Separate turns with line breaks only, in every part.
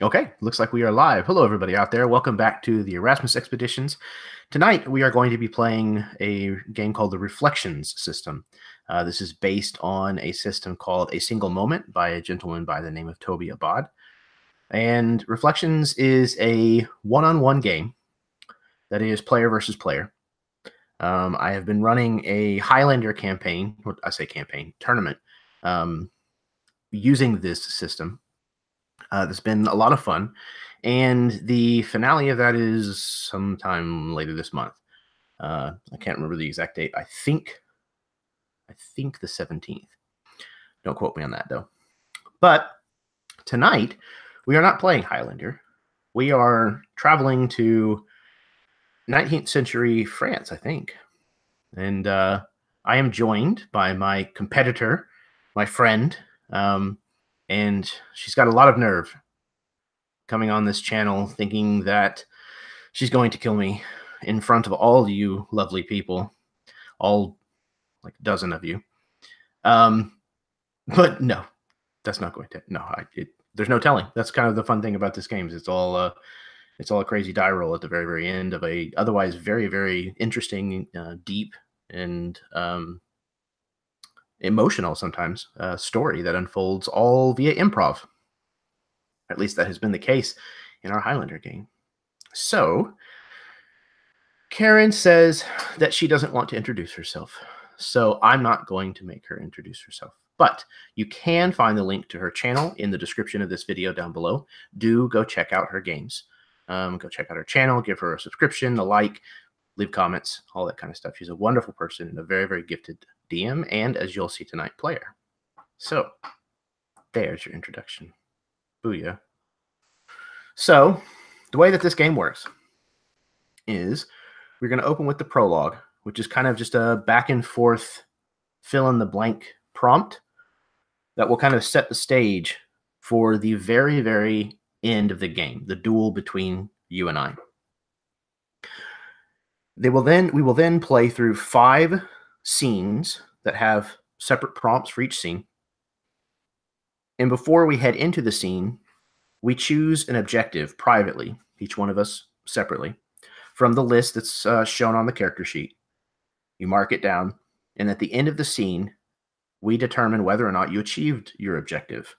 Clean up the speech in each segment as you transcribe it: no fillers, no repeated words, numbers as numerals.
Okay, looks like we are live. Hello, everybody out there. Welcome back to the Erasmus Expeditions. Tonight, we are going to be playing a game called the Reflections system. This is based on a system called A Single Moment by a gentleman by the name of Tobie Abad. And Reflections is a one-on-one game that is player versus player. I have been running a Highlander campaign, I say campaign, tournament, using this system. That's been a lot of fun, and the finale of that is sometime later this month. I can't remember the exact date. I think the 17th. Don't quote me on that though. But tonight we are not playing Highlander. We are traveling to 19th century France, I think, and I am joined by my competitor, my friend. And she's got a lot of nerve coming on this channel thinking that she's going to kill me in front of all you lovely people, all like a dozen of you. But no, that's not going to. No, there's no telling. That's kind of the fun thing about this game. Is it's all a crazy die roll at the very, very end of a otherwise very, very interesting, deep, and emotional sometimes story that unfolds all via improv. At least that has been the case in our Highlander game. So, Karen says that she doesn't want to introduce herself. So I'm not going to make her introduce herself. But you can find the link to her channel in the description of this video down below. Do go check out her games. Go check out her channel, give her a subscription, a like, leave comments, all that kind of stuff. She's a wonderful person and a very, very gifted DM, and as you'll see tonight, player. So, there's your introduction. Booyah. So, the way that this game works is we're going to open with the prologue, which is kind of just a back and forth fill in the blank prompt that will kind of set the stage for the very, very end of the game, the duel between you and I. We will then play through 5 scenes that have separate prompts for each scene. And before we head into the scene, we choose an objective privately, each one of us separately, from the list that's shown on the character sheet. You mark it down, and at the end of the scene, we determine whether or not you achieved your objective.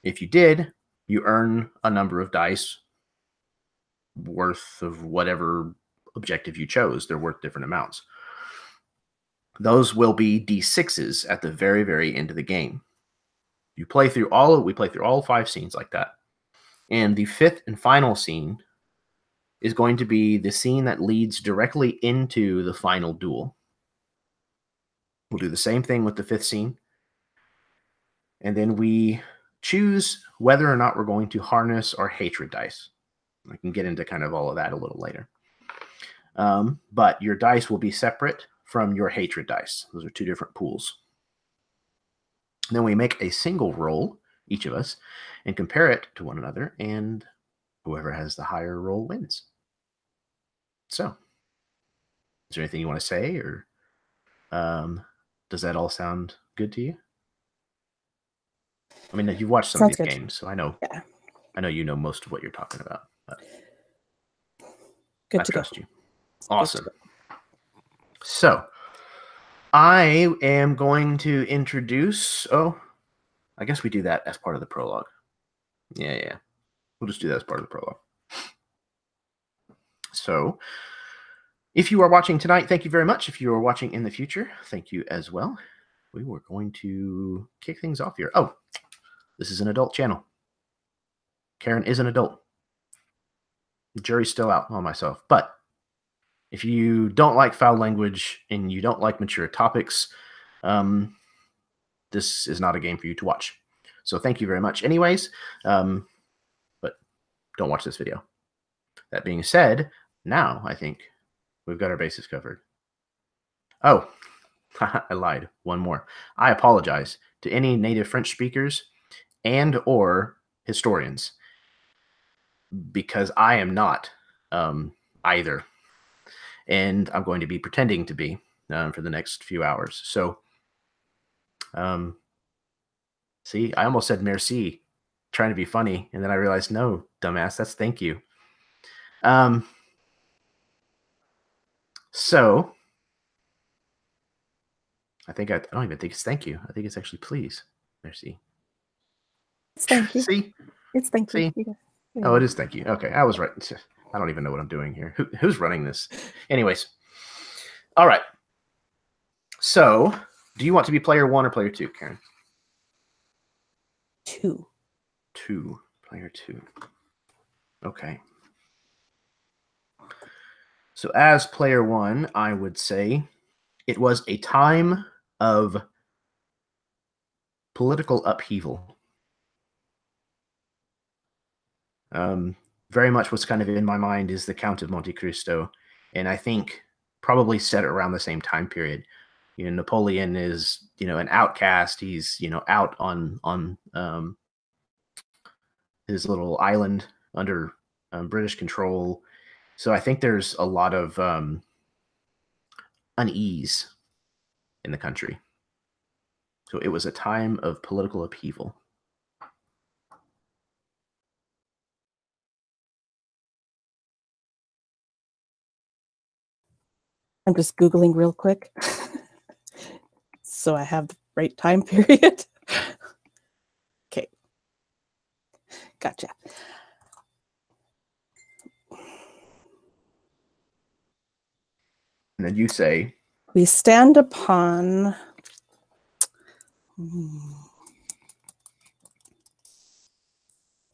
If you did, you earn a number of dice worth of whatever objective you chose. They're worth different amounts. Those will be D6s at the very, very end of the game. We play through all 5 scenes like that. And the 5th and final scene is going to be the scene that leads directly into the final duel. We'll do the same thing with the 5th scene. And then we choose whether or not we're going to harness our hatred dice. I can get into kind of all of that a little later. But your dice will be separate from your hatred dice. Those are 2 different pools. And then we make a single roll, each of us, and compare it to one another, and whoever has the higher roll wins. So, is there anything you want to say, or does that all sound good to you? I mean, you've watched some of these games, so I know you know most of what you're talking about.
Good
I
to
trust
go.
you. Awesome. So, I am going to introduce. Oh, I guess we do that as part of the prologue. Yeah. We'll just do that as part of the prologue. So, if you are watching tonight, thank you very much. If you are watching in the future, thank you as well. We were going to kick things off here. Oh, this is an adult channel. Karen is an adult. The jury's still out on myself. But if you don't like foul language and you don't like mature topics, this is not a game for you to watch. So thank you very much anyways. But don't watch this video. That being said, now I think we've got our bases covered. Oh, I lied. One more. I apologize to any native French speakers and or historians, because I am not either. And I'm going to be pretending to be for the next few hours. So, see, I almost said merci trying to be funny, and then I realized, no, dumbass, that's thank you. So I don't even think it's thank you. I think it's actually please. Merci.
It's thank you.
See?
It's thank you.
See? Oh, it is thank you. Okay, I was right. I don't even know what I'm doing here. Who's running this? Anyways. All right. So, do you want to be player 1 or player 2, Karen?
2.
2. Player 2. Okay. So, as player 1, I would say it was a time of political upheaval. Very much what's kind of in my mind is the Count of Monte Cristo, and I think probably set around the same time period. You know, Napoleon is, you know, an outcast. He's, you know, out on his little island under British control. So I think there's a lot of unease in the country. So it was a time of political upheaval.
I'm just Googling real quick. So I have the right time period. Okay. Gotcha.
And then you say,
we stand upon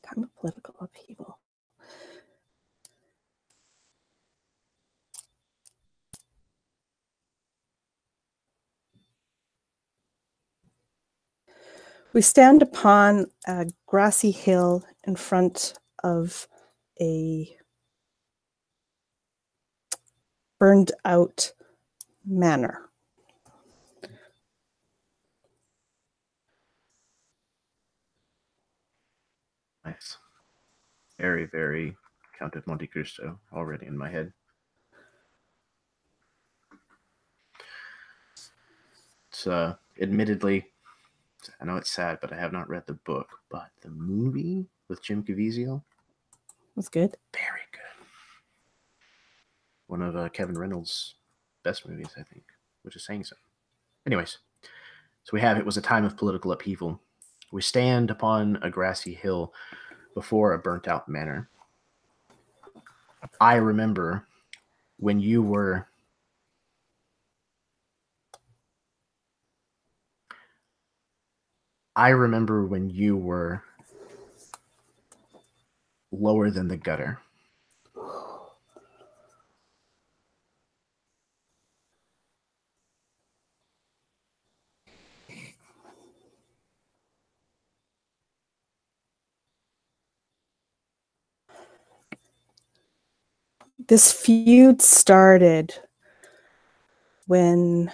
time of political upheaval. We stand upon a grassy hill in front of a burned out manor.
nice. Very, very Count of Monte Cristo already in my head. It's admittedly, I know it's sad, but I have not read the book. But the movie with Jim Caviezel
was good.
Very good. One of Kevin Reynolds' best movies, I think, which is saying so. Anyways, so we have it was a time of political upheaval. We stand upon a grassy hill before a burnt-out manor. I remember when you were lower than the gutter.
This feud started when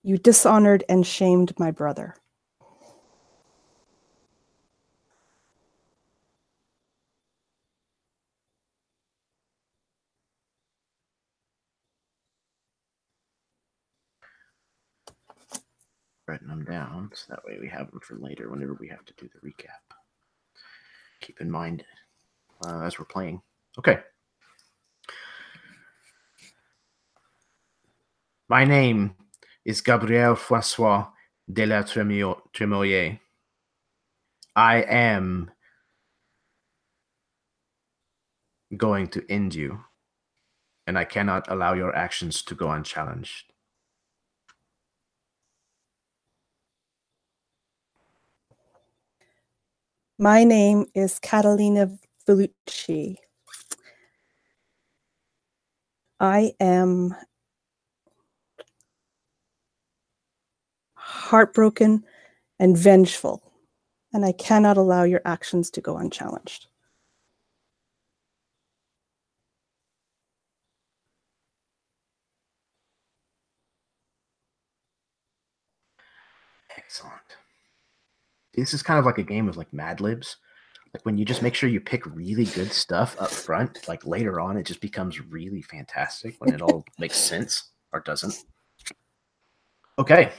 you dishonored and shamed my brother.
Writing them down so that way we have them for later whenever we have to do the recap. Keep in mind as we're playing. Okay. My name is Gabriel Francois de la Tremoille. I am going to end you, and I cannot allow your actions to go unchallenged.
My name is Catalina Vellucci. I am heartbroken and vengeful, and I cannot allow your actions to go unchallenged.
Excellent. This is kind of like a game of like Mad Libs. Like when you just make sure you pick really good stuff up front, like later on, it just becomes really fantastic when it all makes sense or doesn't. Okay.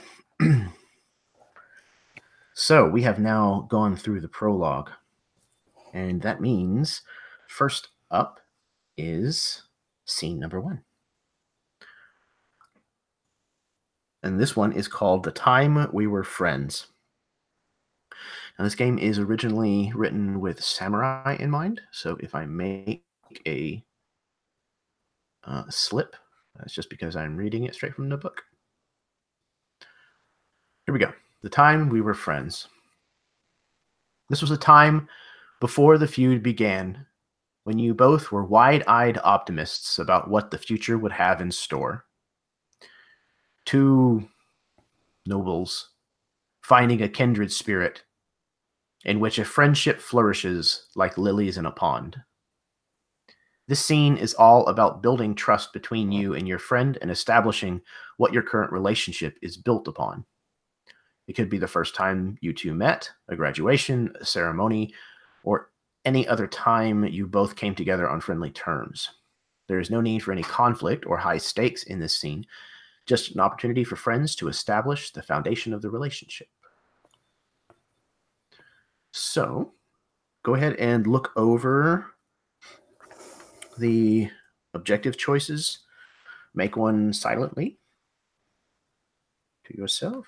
So we have now gone through the prologue, and that means first up is scene number 1. And this one is called The Time We Were Friends. Now, this game is originally written with samurai in mind, so if I make a slip, that's just because I'm reading it straight from the book. Here we go. The Time We Were Friends. This was a time before the feud began, when you both were wide-eyed optimists about what the future would have in store. Two nobles finding a kindred spirit in which a friendship flourishes like lilies in a pond. This scene is all about building trust between you and your friend and establishing what your current relationship is built upon. It could be the first time you two met, a graduation, a ceremony, or any other time you both came together on friendly terms. There is no need for any conflict or high stakes in this scene, just an opportunity for friends to establish the foundation of the relationship. So, go ahead and look over the objective choices. Make one silently to yourself.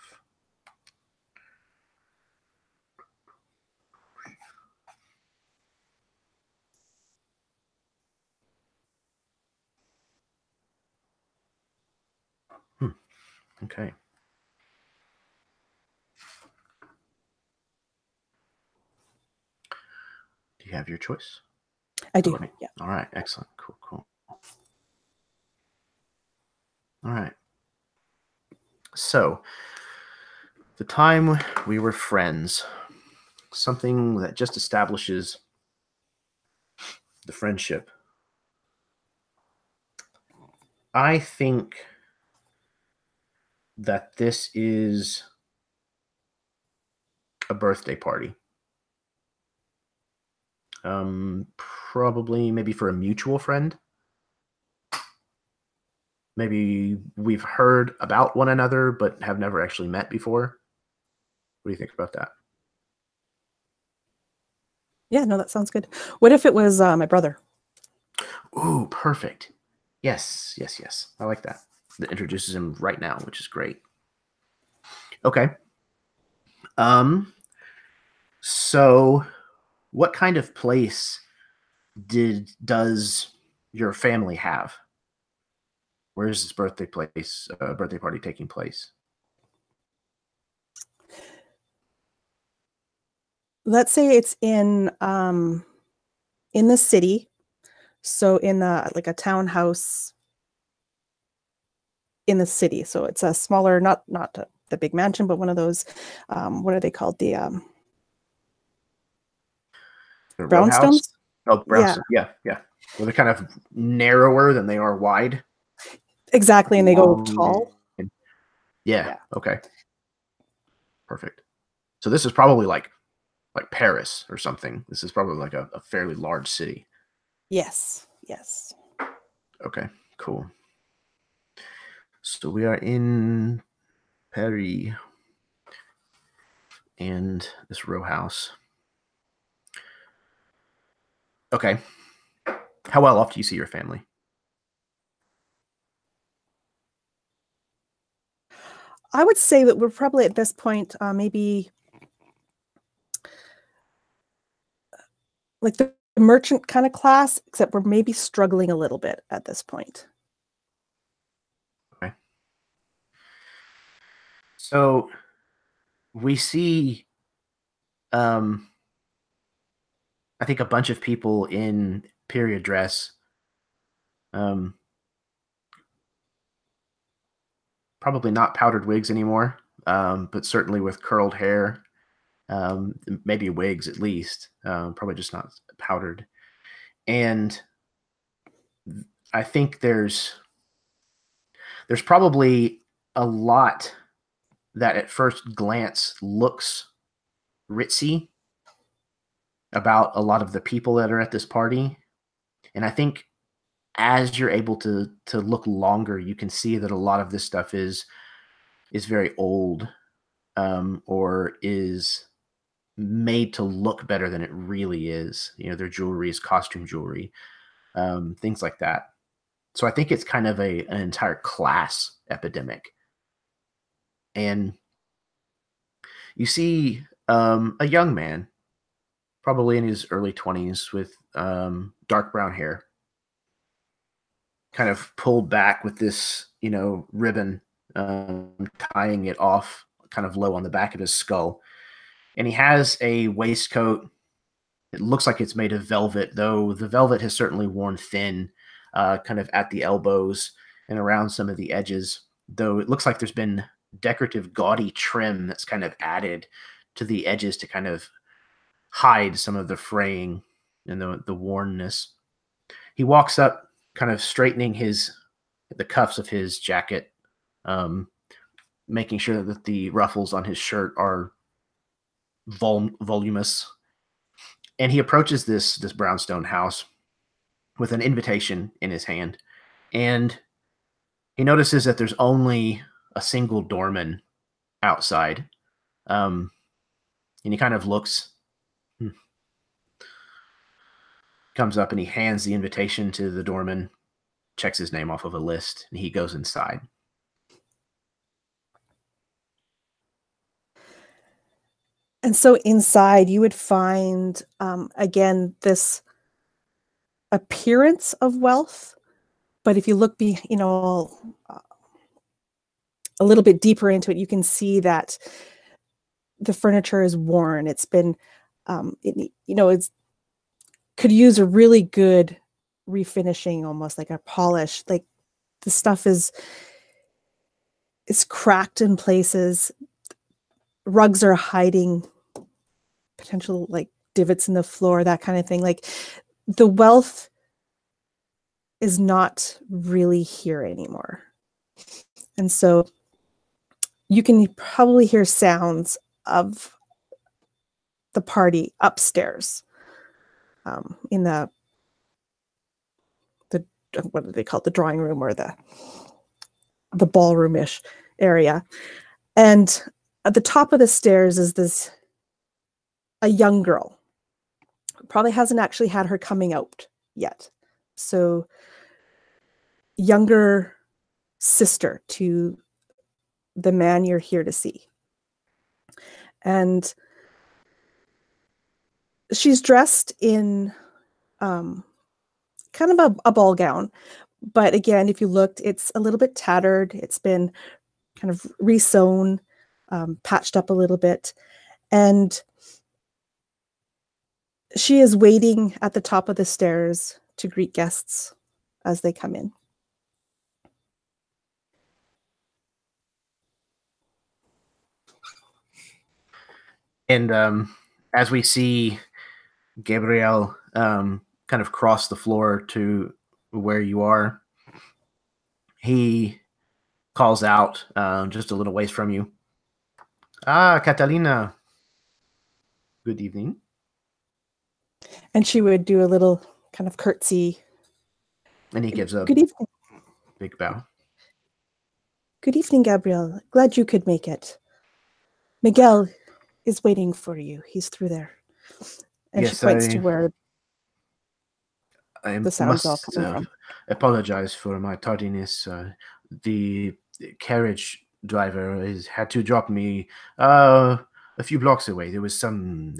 Okay. Do you have your choice?
I do.
Okay.
Yeah.
All right. Excellent. Cool. All right. So, The Time We Were Friends. Something that just establishes the friendship. I think that this is a birthday party. Probably maybe for a mutual friend. Maybe we've heard about one another but have never actually met before. What do you think about that?
Yeah, no, that sounds good. What if it was my brother?
Ooh, perfect. Yes. I like that. That introduces him right now, which is great. Okay. So what kind of place does your family have? Where is this birthday party taking place?
Let's say it's in the city, so in like a townhouse in the city. So it's a smaller, not the big mansion, but one of those. What are they called? The
The row house?
brownstones.
Oh,
Yeah,
brownstone. Yeah. Well, they're kind of narrower than they are wide.
exactly, and they go
Long.
tall.
Yeah.
Yeah.
Okay. Perfect. So this is probably like Paris or something. This is probably like a fairly large city.
Yes.
Okay, cool. So we are in Paris and this row house. Okay. How well off do you see your family?
I would say that we're probably at this point, maybe like the merchant kind of class, except we're maybe struggling a little bit at this point.
Okay. So we see I think a bunch of people in period dress. Probably not powdered wigs anymore, but certainly with curled hair, maybe wigs at least, probably just not powdered. And I think there's probably a lot that at first glance looks ritzy about a lot of the people that are at this party. And I think as you're able to look longer, you can see that a lot of this stuff is very old. or is made to look better than it really is. Their jewelry is costume jewelry, things like that. So I think it's kind of an entire class epidemic. And you see a young man, probably in his early 20s, with dark brown hair, kind of pulled back with this, ribbon, tying it off kind of low on the back of his skull. And he has a waistcoat. It looks like it's made of velvet, though the velvet has certainly worn thin, kind of at the elbows and around some of the edges, though it looks like there's been decorative gaudy trim that's kind of added to the edges to kind of hide some of the fraying and the wornness. He walks up, kind of straightening the cuffs of his jacket, making sure that the ruffles on his shirt are voluminous. And he approaches this brownstone house with an invitation in his hand. And he notices that there's only a single doorman outside. And he kind of looks, comes up and he hands the invitation to the doorman, checks his name off of a list, and he goes inside.
And so inside you would find, again, this appearance of wealth. But if you look, a little bit deeper into it, you can see that the furniture is worn. It's been, it's could use a really good refinishing, almost like a polish. Like the stuff is cracked in places. Rugs are hiding potential like divots in the floor, that kind of thing. Like the wealth is not really here anymore. And so you can probably hear sounds of the party upstairs, in the what do they call it, the drawing room or the ballroom-ish area. And at the top of the stairs is a young girl. Probably hasn't actually had her coming out yet. So younger sister to the man you're here to see. And she's dressed in kind of a ball gown. But again, if you looked, it's a little bit tattered. It's been kind of re-sewn, patched up a little bit. And she is waiting at the top of the stairs to greet guests as they come in.
And as we see Gabriel kind of cross the floor to where you are, he calls out just a little ways from you. Ah, Catalina. Good evening.
And she would do a little kind of curtsy.
And he gives a
good evening.
Big bow.
Good evening, Gabriel. Glad you could make it. Miguel is waiting for you. He's through there. And yes, she points to where the sounds all coming from.
Apologize for my tardiness. The carriage driver had to drop me a few blocks away. There was some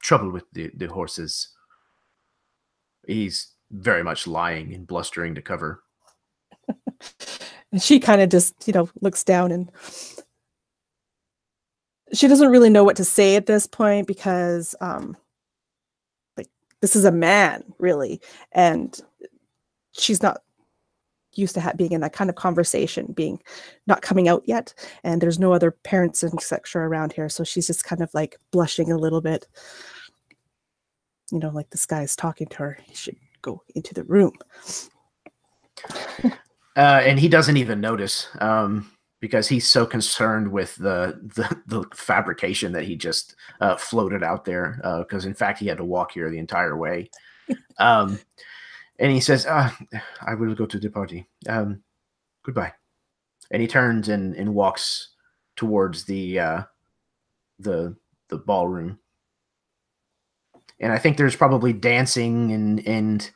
trouble with the horses. He's very much lying and blustering to cover.
And she kind of just, looks down, and she doesn't really know what to say at this point because this is a man, really, and she's not used to being in that kind of conversation, being not coming out yet, and there's no other parents and etc. around here, so she's just kind of like blushing a little bit, like this guy's talking to her. He should go into the room.
And he doesn't even notice because he's so concerned with the fabrication that he just floated out there, because in fact he had to walk here the entire way. And he says, I will go to the party. Goodbye. And he turns and walks towards the ballroom. And I think there's probably dancing and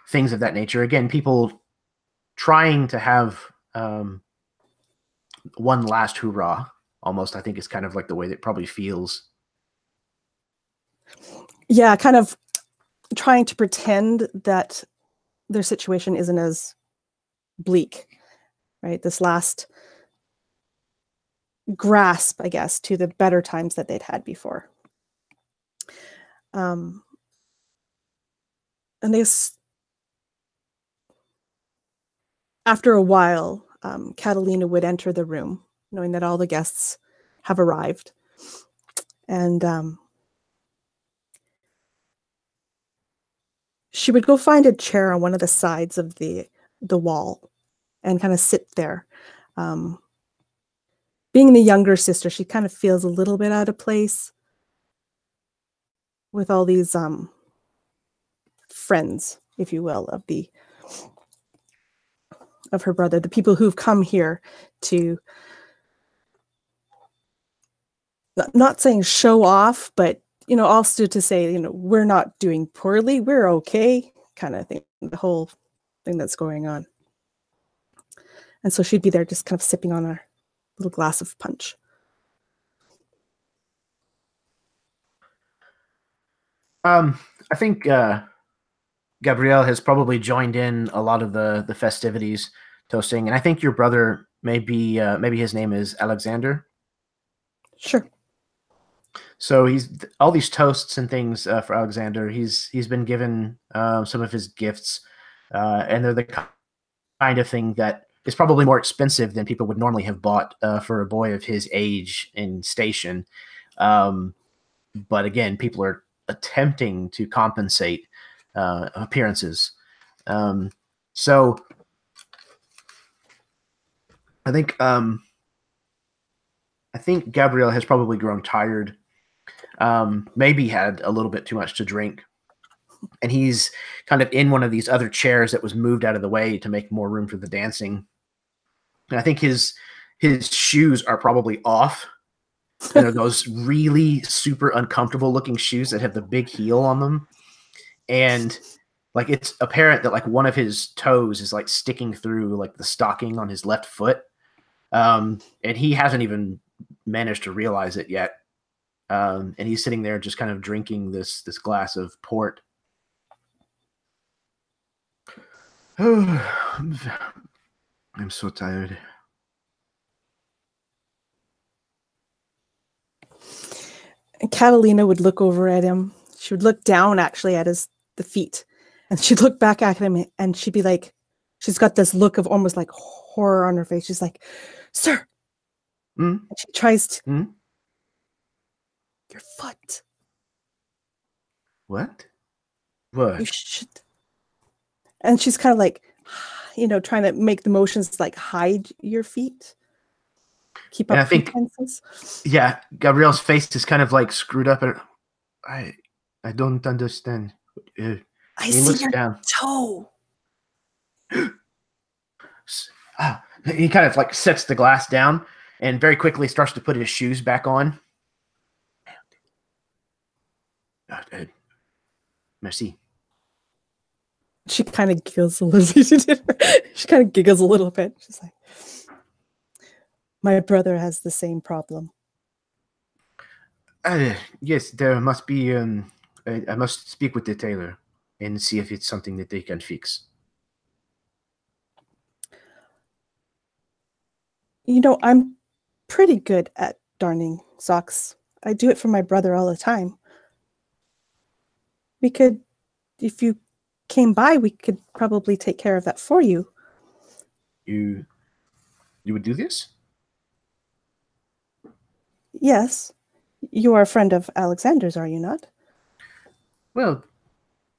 things of that nature. Again, people trying to have one last hurrah. Almost, I think is kind of like the way that it probably feels.
Yeah, kind of trying to pretend that their situation isn't as bleak, right? This last grasp, I guess, to the better times that they'd had before. And after a while, Catalina would enter the room, knowing that all the guests have arrived. And she would go find a chair on one of the sides of the wall and kind of sit there. Being the younger sister, she kind of feels a little bit out of place with all these friends, if you will, of her brother, the people who've come here to, not saying show off, but also to say, we're not doing poorly, we're okay, kind of thing, the whole thing that's going on. And so she'd be there just kind of sipping on a little glass of punch.
I think Gabrielle has probably joined in a lot of the festivities, toasting, and I think your brother maybe his name is Alexander.
Sure.
So he's all these toasts and things for Alexander. He's been given some of his gifts, and they're the kind of thing that is probably more expensive than people would normally have bought for a boy of his age and station. But again, people are attempting to compensate appearances. So I think Gabrielle has probably grown tired. Maybe had a little bit too much to drink, and he's kind of in one of these other chairs that was moved out of the way to make more room for the dancing. And I think his shoes are probably off. And they're those really super uncomfortable looking shoes that have the big heel on them. And like it's apparent that like one of his toes is like sticking through like the stocking on his left foot. And he hasn't even managed to realize it yet. And he's sitting there just kind of drinking this glass of port. Oh, I'm so tired.
And Catalina would look over at him. She would look down actually at the feet. And she'd look back at him and she'd be like, she's got this look of almost like horror on her face. She's like, "Sir." And she tries to, your foot.
What? What?
You should. And she's kind of like, trying to make the motions like hide your feet. Keep up pretenses.
Yeah, Gabrielle's face is kind of like screwed up. I don't understand.
I see your toe.
He kind of like sets the glass down and very quickly starts to put his shoes back on. Merci.
She kind of giggles a little. She kind of giggles a little bit. She's like, "My brother has the same problem."
Yes, there must be. I must speak with the tailor and see if it's something that they can fix.
I'm pretty good at darning socks. I do it for my brother all the time. We could, if you came by, we could probably take care of that for you.
You would do this?
Yes. You are a friend of Alexander's, are you not?
Well,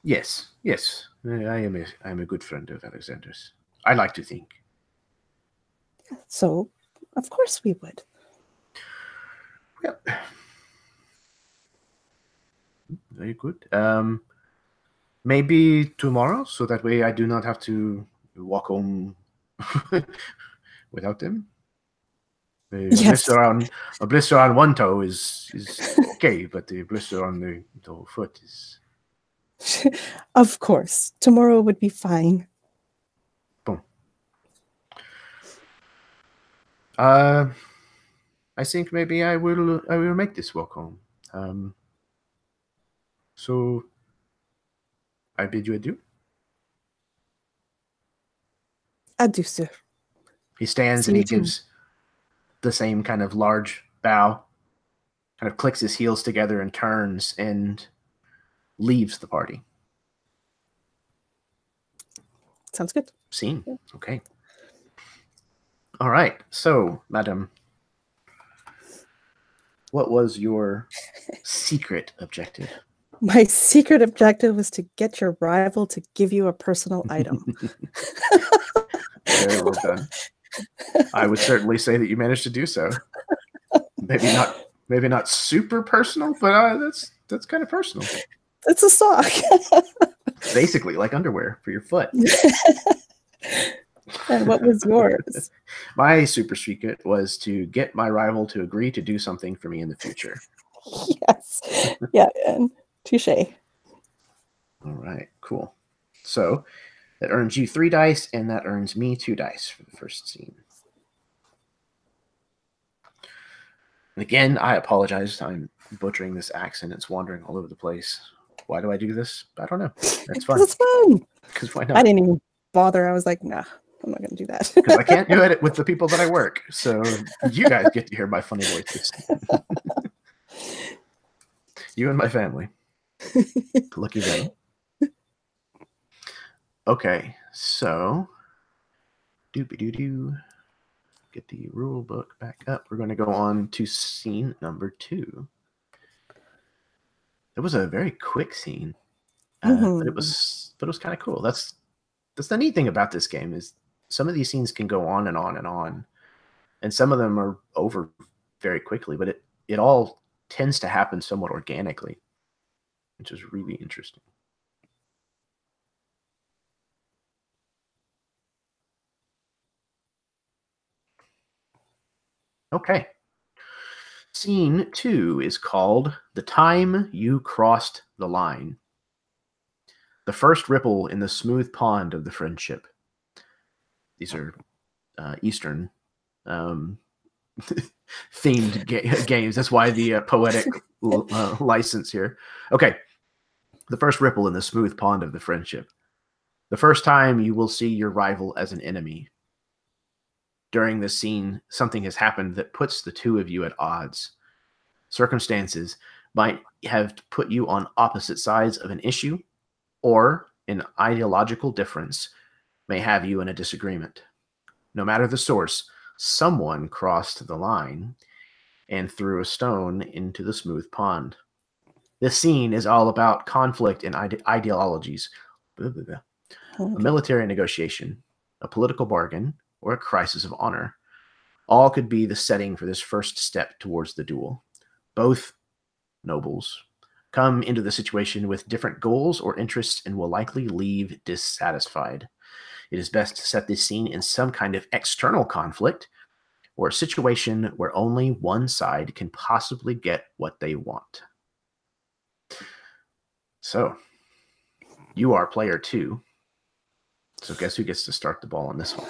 yes. I am a good friend of Alexander's. I like to think.
So, of course we would.
Well, very good. Maybe tomorrow, so that way I do not have to walk home without them.
Yes.
A blister on one toe is okay, but the blister on the whole foot is
Of course. Tomorrow would be fine.
boom. I think maybe I will make this walk home. So I bid you adieu.
Adieu, sir.
He stands
See
and
you
he gives the same kind of large bow, kind of clicks his heels together and turns and leaves the party.
Sounds good.
Scene. Okay. All right. So, madam, what was your secret objective?
My secret objective was to get your rival to give you a personal item.
Very well done. I would certainly say that you managed to do so. Maybe not super personal, but that's kind of personal.
It's a sock.
Basically, like underwear for your foot.
And what was yours?
My super secret was to get my rival to agree to do something for me in the future.
Yes. Yeah, and touche.
All right, cool. So that earns you 3 dice, and that earns me 2 dice for the first scene. And again, I apologize. I'm butchering this accent. It's wandering all over the place. Why do I do this? I don't know. It's fun.
It's fun.
Because why not?
I didn't even bother. I was like, nah, I'm not going to do that.
Because I can't do it with the people that I work. So you guys get to hear my funny voices. You and my family. Lucky them. Okay, so doobie-doo-doo. Get the rule book back up. We're going to go on to scene number 2. It was a very quick scene, but it was kind of cool. That's the neat thing about this game is some of these scenes can go on and on and on, and some of them are over very quickly. But it all tends to happen somewhat organically, which is really interesting. Okay. Scene 2 is called The Time You Crossed the Line. The first ripple in the smooth pond of the friendship. These are Eastern themed games. That's why the poetic license here. Okay. The first ripple in the smooth pond of the friendship. The first time you will see your rival as an enemy. During this scene, something has happened that puts the two of you at odds. Circumstances might have put you on opposite sides of an issue, or an ideological difference may have you in a disagreement. No matter the source, someone crossed the line and threw a stone into the smooth pond. This scene is all about conflict and ideologies, a military negotiation, a political bargain, or a crisis of honor. All could be the setting for this first step towards the duel. Both nobles come into the situation with different goals or interests and will likely leave dissatisfied. It is best to set this scene in some kind of external conflict or a situation where only one side can possibly get what they want. So, you are player 2. So guess who gets to start the ball on this one?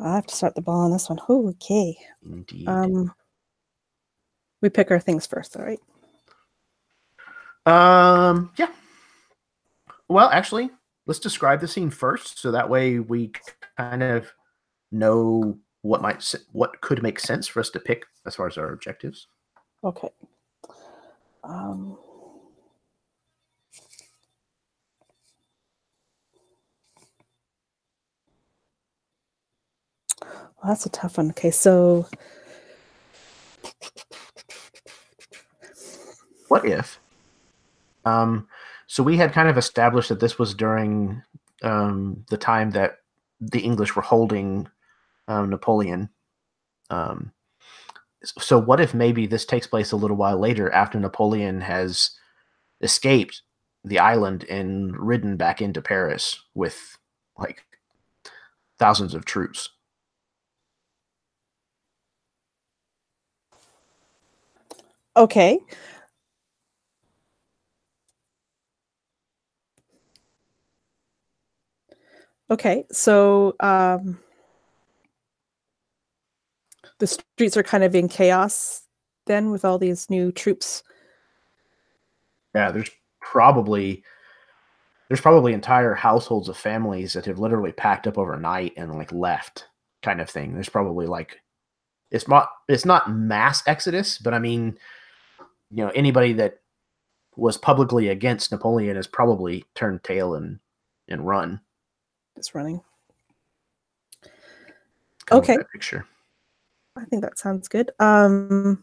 I have to start the ball on this one. Oh, okay.
Indeed.
We pick our things first, all right?
Yeah. Well, actually, let's describe the scene first, so that way we kind of know what could make sense for us to pick as far as our objectives.
Okay. Well, that's a tough one. Okay, so
what if? So we had kind of established that this was during the time that the English were holding Napoleon. So what if maybe this takes place a little while later after Napoleon has escaped the island and ridden back into Paris with like thousands of troops?
Okay. Okay. So the streets are kind of in chaos then with all these new troops.
Yeah, there's probably entire households of families that have literally packed up overnight and like left, kind of thing. There's probably like it's not mass exodus, but I mean, anybody that was publicly against Napoleon has probably turned tail and run.
Just running.
Kind of with
Okay.
that picture.
I think that sounds good. And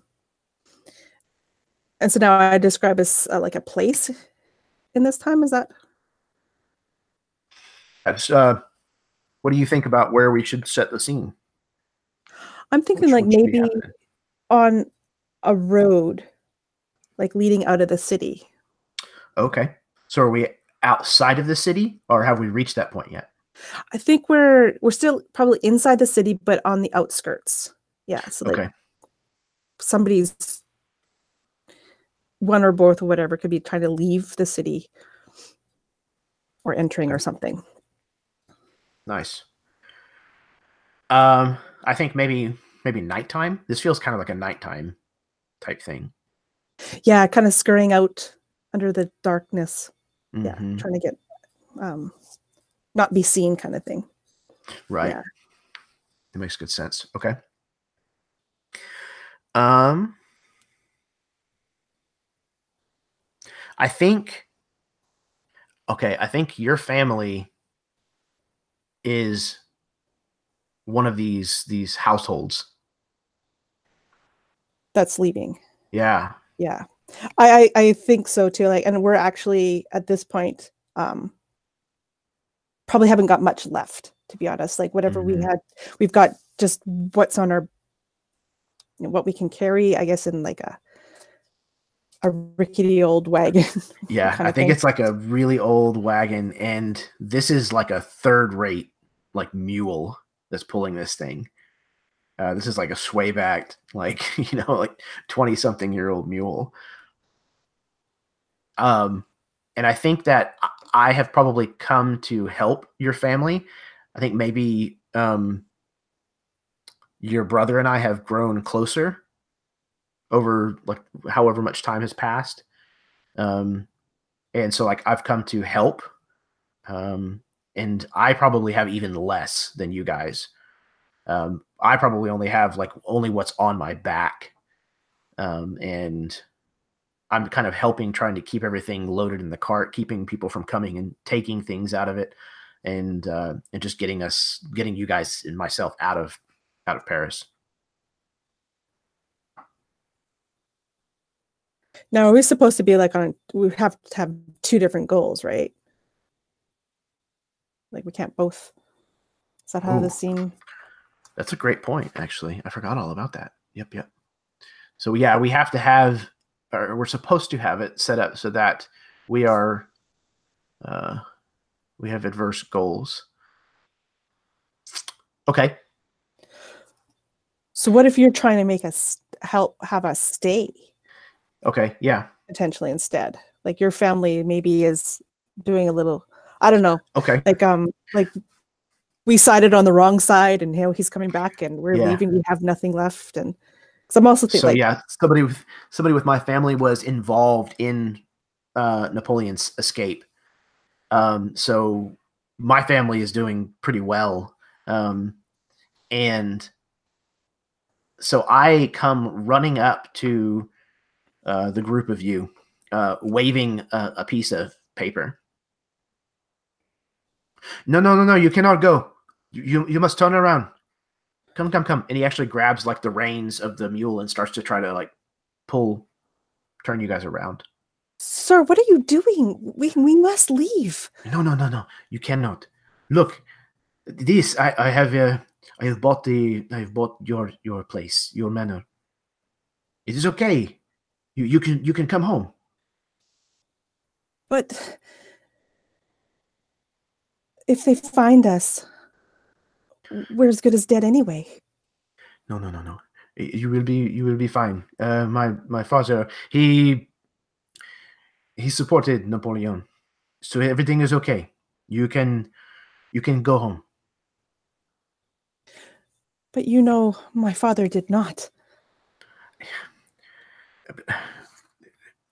so now I describe as like a place in this time. Is that?
That's what do you think about where we should set the scene?
I'm thinking like
Which should be
maybe
happening?
on a road, like leading out of the city.
Okay. So are we outside of the city, or have we reached that point yet?
I think we're still probably inside the city, but on the outskirts. Yeah. So like
Okay.
somebody's one or both or whatever could be trying to leave the city or entering or
Okay.
something.
Nice. I think maybe nighttime. This feels kind of like a nighttime type thing.
Yeah, kind of scurrying out under the darkness. Yeah,
Mm-hmm.
trying to get um not be seen kind of thing.
Right.
Yeah.
It makes good sense. Okay. Um, I think I think your family is one of these households.
That's leaving.
Yeah.
Yeah. I think so too. Like, and we're actually at this point, probably haven't got much left, to be honest. Like whatever we
Mm-hmm.
had, we've got just what's on our, what we can carry, I guess, in like a rickety old wagon
Yeah,
kind
I
of
think
thing.
it's like a really old wagon, and this is like a third-rate like mule that's pulling this thing. This is like a sway-backed, like like 20-something-year-old mule. Um, and I think that I have probably come to help your family. I think maybe your brother and I have grown closer over like however much time has passed. Um, and so like I've come to help. Um, and I probably have even less than you guys. I probably only have like only what's on my back. And I'm kind of helping, trying to keep everything loaded in the cart, keeping people from coming and taking things out of it, and just getting you guys and myself out of Paris.
Now, are we supposed to be like we have to have two different goals, right? Like we can't both. Is that how
Oh,
the scene?
that's a great point. Actually, I forgot all about that. Yep, yep. So yeah, we have to have, or we're supposed to have it set up so that we are, uh, we have adverse goals. Okay.
So what if you're trying to make us help have us stay
Okay. Yeah.
potentially instead? Like your family maybe is doing a little, I don't know,
Okay.
like we sided on the wrong side and he's coming back and we're
Yeah.
leaving, we have nothing left. And because I'm also thinking
So
like,
yeah, somebody with my family was involved in Napoleon's escape. So my family is doing pretty well. And so I come running up to the group of you, waving a piece of paper. No, no, no, no! You cannot go. You must turn around. Come, come, come! And he actually grabs like the reins of the mule and starts to try to like turn you guys around.
sir, what are you doing? We must leave.
No, no, no, no! You cannot. Look, this I have bought your place, your manor. It is okay. You can come home.
But if they find us, we're as good as dead anyway.
No, no, no, no. You will be fine. My father, he supported Napoleon, so everything is okay. You can go home.
But you know, my father did not.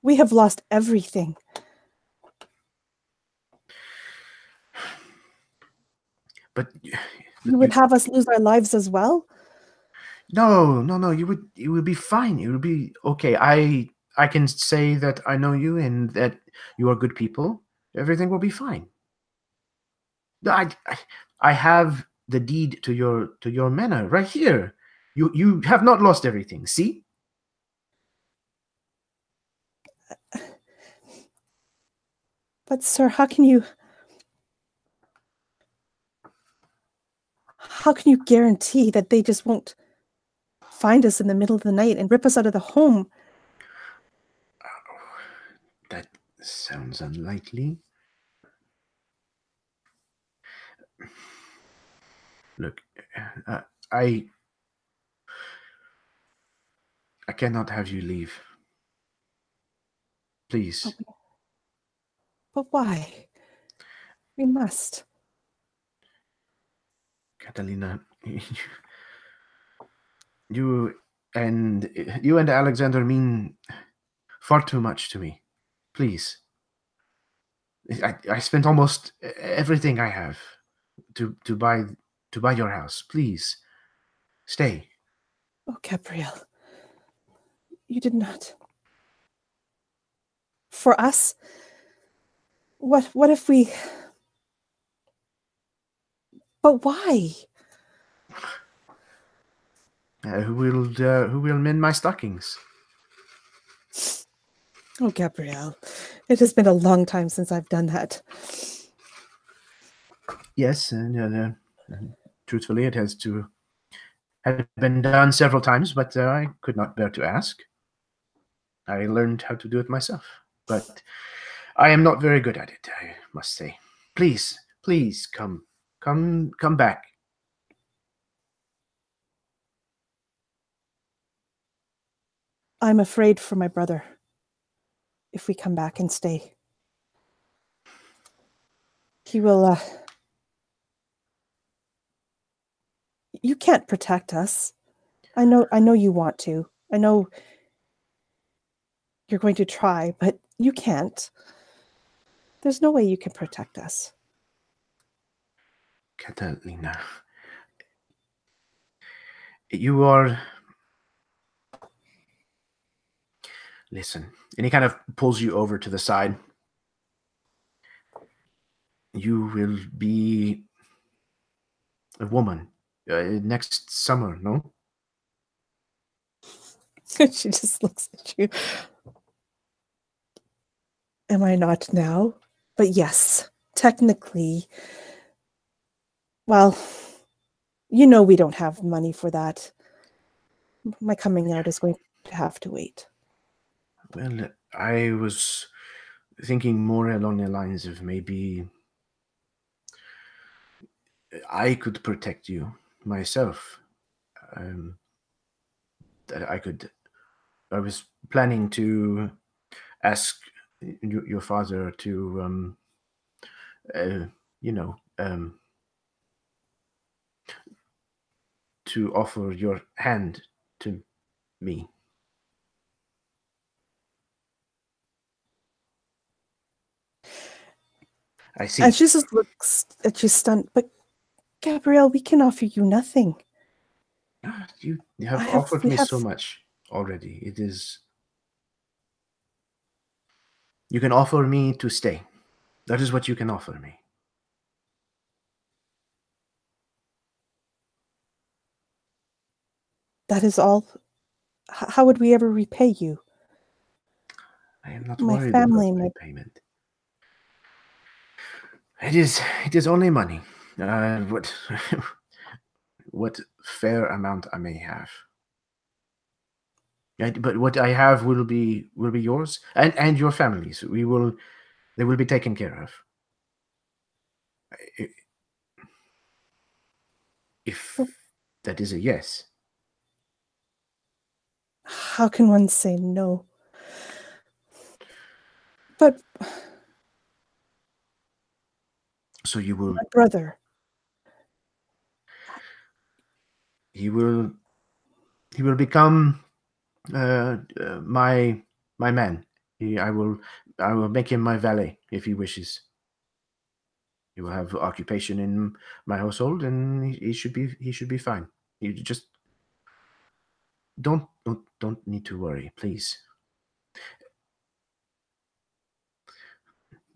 We have lost everything.
But
you would have us lose our lives as well?
No. You would be fine. You would be okay. I can say that I know you and that you are good people. Everything will be fine. I have the deed to your manor right here. You have not lost everything. See?
But sir, how can you guarantee that they just won't find us in the middle of the night and rip us out of the home?
That sounds unlikely. Look, I cannot have you leave. Please.
But why? We must.
Catalina, you and Alexander mean far too much to me. Please. I spent almost everything I have to buy your house. Please stay.
Oh, Gabrielle, you did not. For us? What if we... But why?
Who will mend my stockings?
Oh, Gabrielle, it has been a long time since I've done that.
Yes, and truthfully, it had been done several times, but I could not bear to ask. I learned how to do it myself, but I am not very good at it, I must say. Please, come back.
I'm afraid for my brother if we come back and stay. He will, You can't protect us. I know you want to. I know you're going to try, but you can't. There's no way you can protect us.
Catalina, you are... Listen, and he kind of pulls you over to the side. You will be a woman next summer, no?
She just looks at you. Am I not now? But yes, technically. Well, you know we don't have money for that. My coming out is going to have to wait.
Well, I was thinking more along the lines of maybe I could protect you myself. That I was planning to ask your father to, to offer your hand to me. I see.
And she just looks at you stunned. But Gabrielle, we can offer you nothing.
You have offered me so much already. It is... You can offer me to stay. That is what you can offer me.
That is all. How would we ever repay you?
I am not
My
worried
family,
about repayment. It is only money. What fair amount I may have. But what I have will be yours and your families. They will be taken care of. If that is a yes.
How can one say no? But
So you will
my brother,
he will he will become my man. I will make him my valet if he wishes. He will have occupation in my household, and he should be fine. You just don't need to worry, please.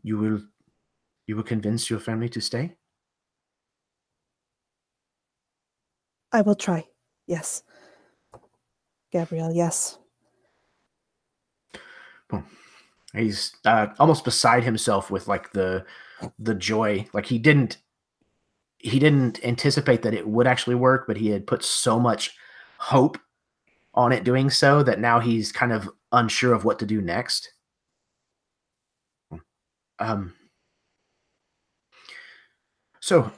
You will convince your family to stay.
I will try. Yes. Gabrielle, yes.
Well, he's almost beside himself with like the joy. Like he didn't anticipate that it would actually work, but he had put so much hope on it doing so that now he's kind of unsure of what to do next. Um. So,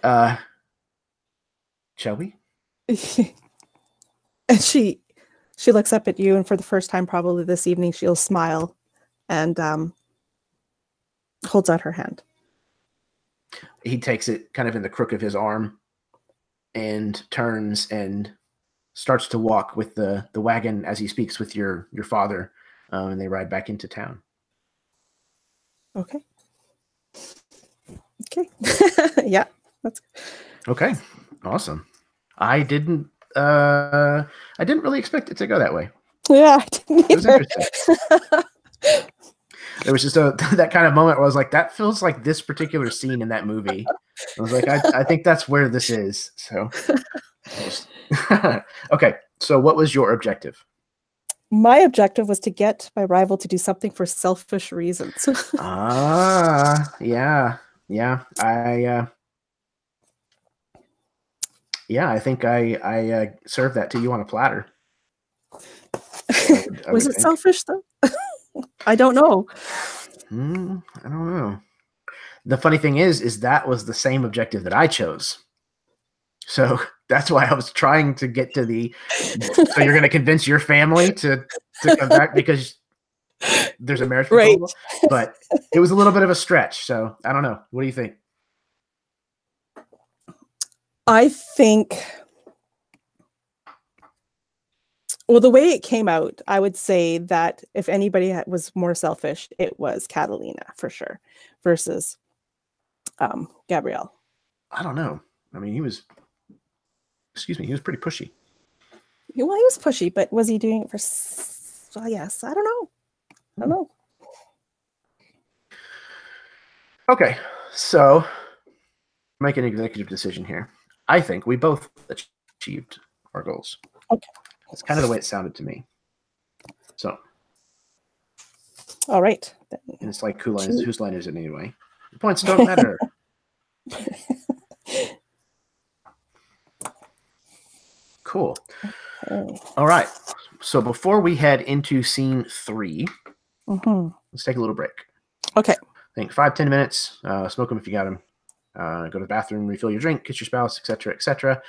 shall we?
And she looks up at you, and for the first time probably this evening, she'll smile and holds out her hand.
He takes it kind of in the crook of his arm and turns and starts to walk with the wagon as he speaks with your father, and they ride back into town.
Okay. Okay. Yeah. That's
okay. Awesome. I didn't really expect it to go that way.
Yeah, I didn't
It was
either.
interesting. There was just that kind of moment where I was like, that feels like this particular scene in that movie. I was like, I think that's where this is. So, okay. So, what was your objective?
My objective was to get my rival to do something for selfish reasons.
Yeah. I think I served that to you on a platter. I
Was
would
it
think.
selfish though? I don't know.
I don't know. The funny thing is that was the same objective that I chose. So that's why I was trying to get to the. So you're going to convince your family to come back because there's a marriage proposal,
Right.
but it was a little bit of a stretch. So I don't know. What do you think?
I think. Well, the way it came out, I would say that if anybody was more selfish, it was Catalina for sure, versus Gabrielle.
I don't know. I mean, he was pretty pushy.
Well, he was pushy, but was he doing it for? Well, yes, I don't know. I don't know.
Okay, so make an executive decision here. I think we both achieved our goals.
Okay.
That's kind of the way it sounded to me. So.
All right.
And it's like, whose line is it anyway? The points don't matter. Cool.
Okay.
All right. So before we head into scene 3, let's take a little break.
Okay.
I think 5-10 minutes. Smoke them if you got them. Go to the bathroom, refill your drink, kiss your spouse, etc., etc.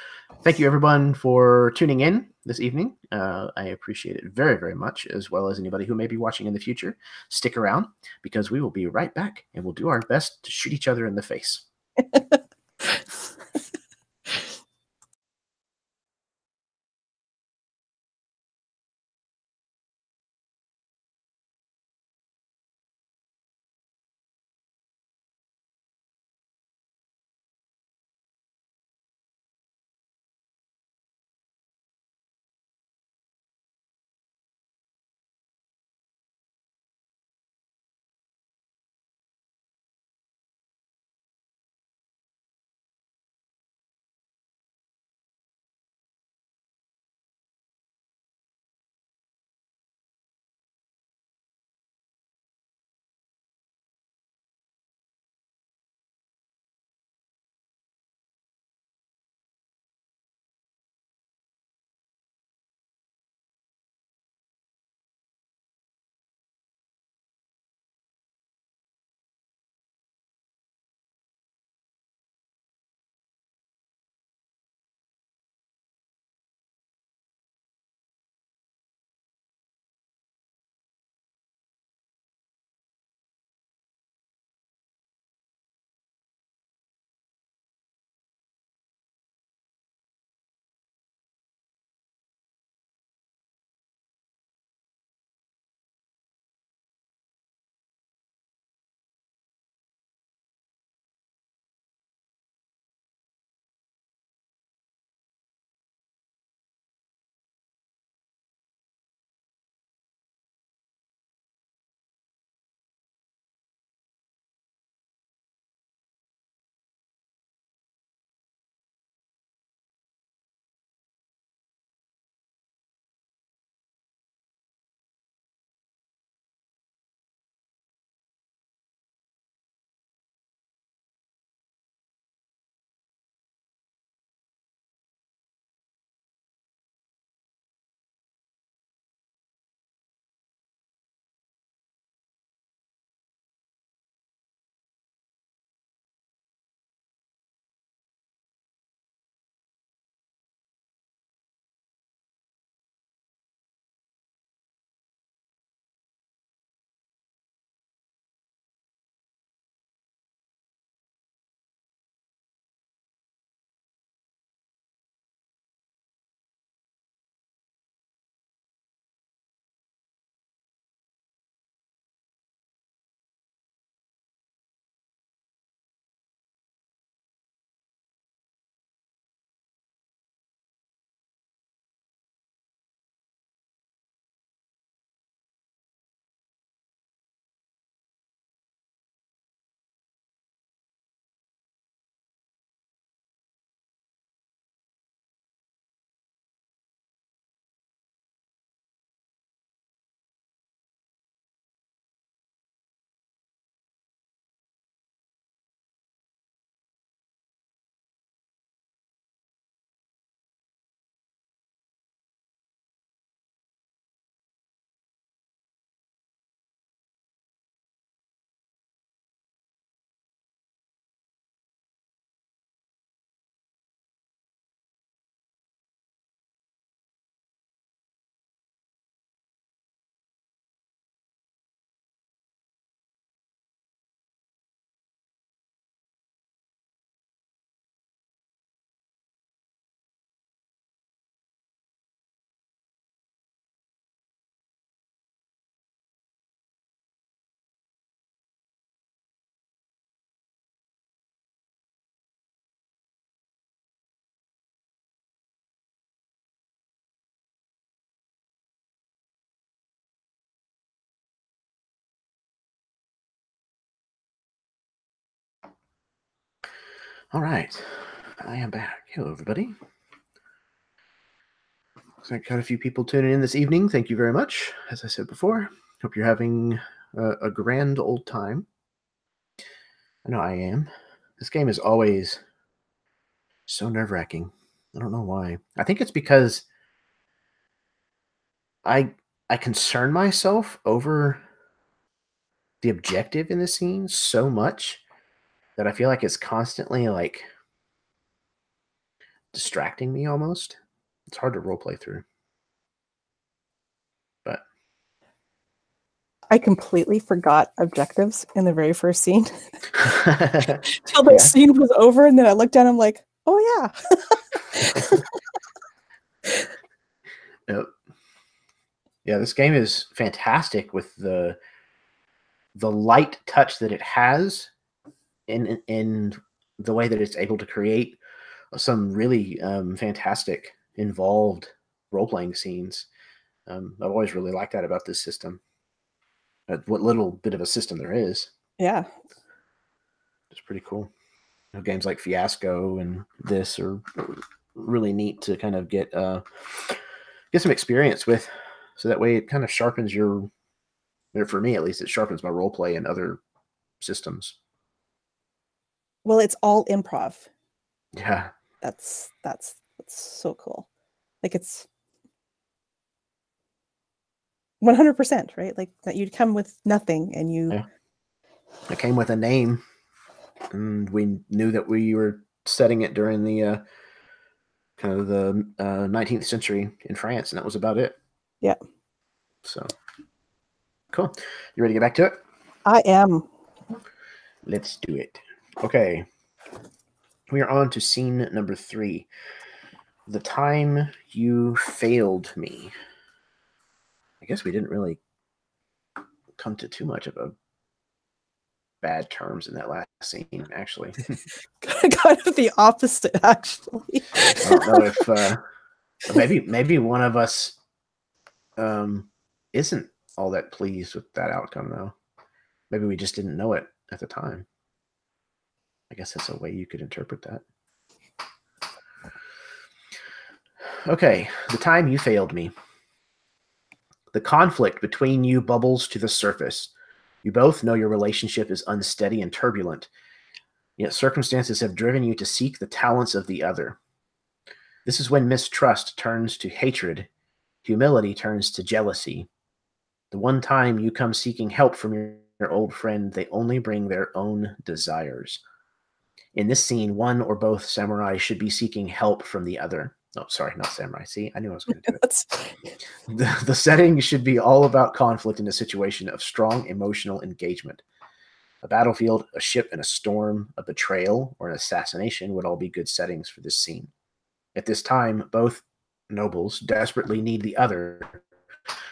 Thank you, everyone, for tuning in this evening. I appreciate it very, very much, as well as anybody who may be watching in the future. Stick around, because we will be right back, and we'll do our best to shoot each other in the face. All right. I am back. Hello, everybody. Looks like got a few people tuning in this evening. Thank you very much. As I said before, hope you're having a grand old time. I know I am. This game is always so nerve-wracking. I don't know why. I think it's because I concern myself over the objective in the scene so much that I feel like it's constantly like distracting me almost. It's hard to roleplay through. But
I completely forgot objectives in the very first scene. Till the scene was over, and then I looked down, I'm like, oh yeah.
Yep. Yeah, this game is fantastic with the light touch that it has in the way that it's able to create some really fantastic, involved role-playing scenes. I've always really liked that about this system. What little bit of a system there is.
Yeah.
It's pretty cool. You know, games like Fiasco and this are really neat to kind of get some experience with, so that way it kind of sharpens your, for me at least, it sharpens my role play in other systems.
Well, it's all improv.
Yeah.
That's so cool. Like, it's 100%, right? Like that you'd come with nothing and you.
Yeah. I came with a name, and we knew that we were setting it during the kind of the 19th century in France, and that was about it.
Yeah.
So cool. You ready to get back to it?
I am.
Let's do it. Okay. We are on to scene number 3. The time you failed me. I guess we didn't really come to too much of a bad terms in that last scene, actually.
Kind of the opposite, actually.
I don't know if maybe one of us isn't all that pleased with that outcome, though. Maybe we just didn't know it at the time. I guess that's a way you could interpret that. Okay, the time you failed me. The conflict between you bubbles to the surface. You both know your relationship is unsteady and turbulent, yet circumstances have driven you to seek the talents of the other. This is when mistrust turns to hatred, humility turns to jealousy. The one time you come seeking help from your old friend, they only bring their own desires. In this scene, one or both samurai should be seeking help from the other. Oh, sorry, not samurai. See, I knew I was going to do it. The setting should be all about conflict in a situation of strong emotional engagement. A battlefield, a ship in a storm, a betrayal, or an assassination would all be good settings for this scene. At this time, both nobles desperately need the other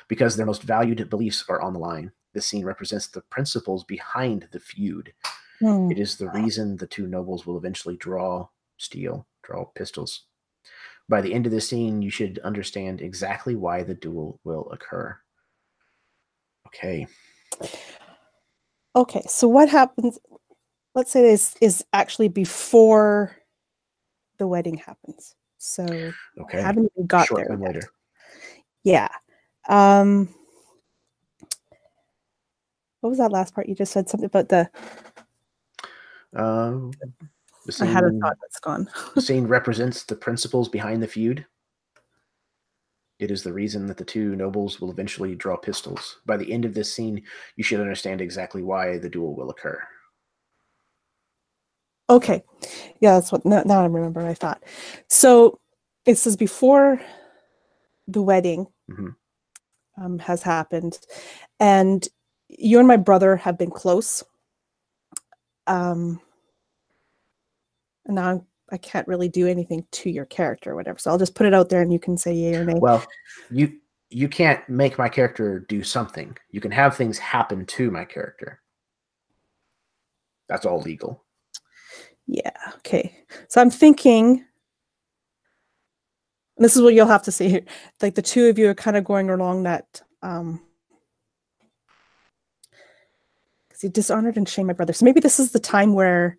because their most valued beliefs are on the line. This scene represents the principles behind the feud. It is the reason the two nobles will eventually draw pistols. By the end of the scene, you should understand exactly why the duel will occur. Okay.
Okay, so what happens? Let's say this is actually before the wedding happens. So
okay,
haven't even got
short
there
time
yet.
later.
Yeah. What was that last part? You just said something about the scene, I had a thought that's gone.
The scene represents the principles behind the feud. It is the reason that the two nobles will eventually draw pistols. By the end of this scene, you should understand exactly why the duel will occur.
Okay. Yeah, that's what now I'm remembering. I thought. So it says before the wedding has happened, and you and my brother have been close. And now I can't really do anything to your character or whatever. So I'll just put it out there and you can say yay or nay.
Well, you can't make my character do something. You can have things happen to my character. That's all legal.
Yeah. Okay. So I'm thinking, this is what you'll have to see here. Like the two of you are kind of going along that, because you dishonored and shamed my brother. So maybe this is the time where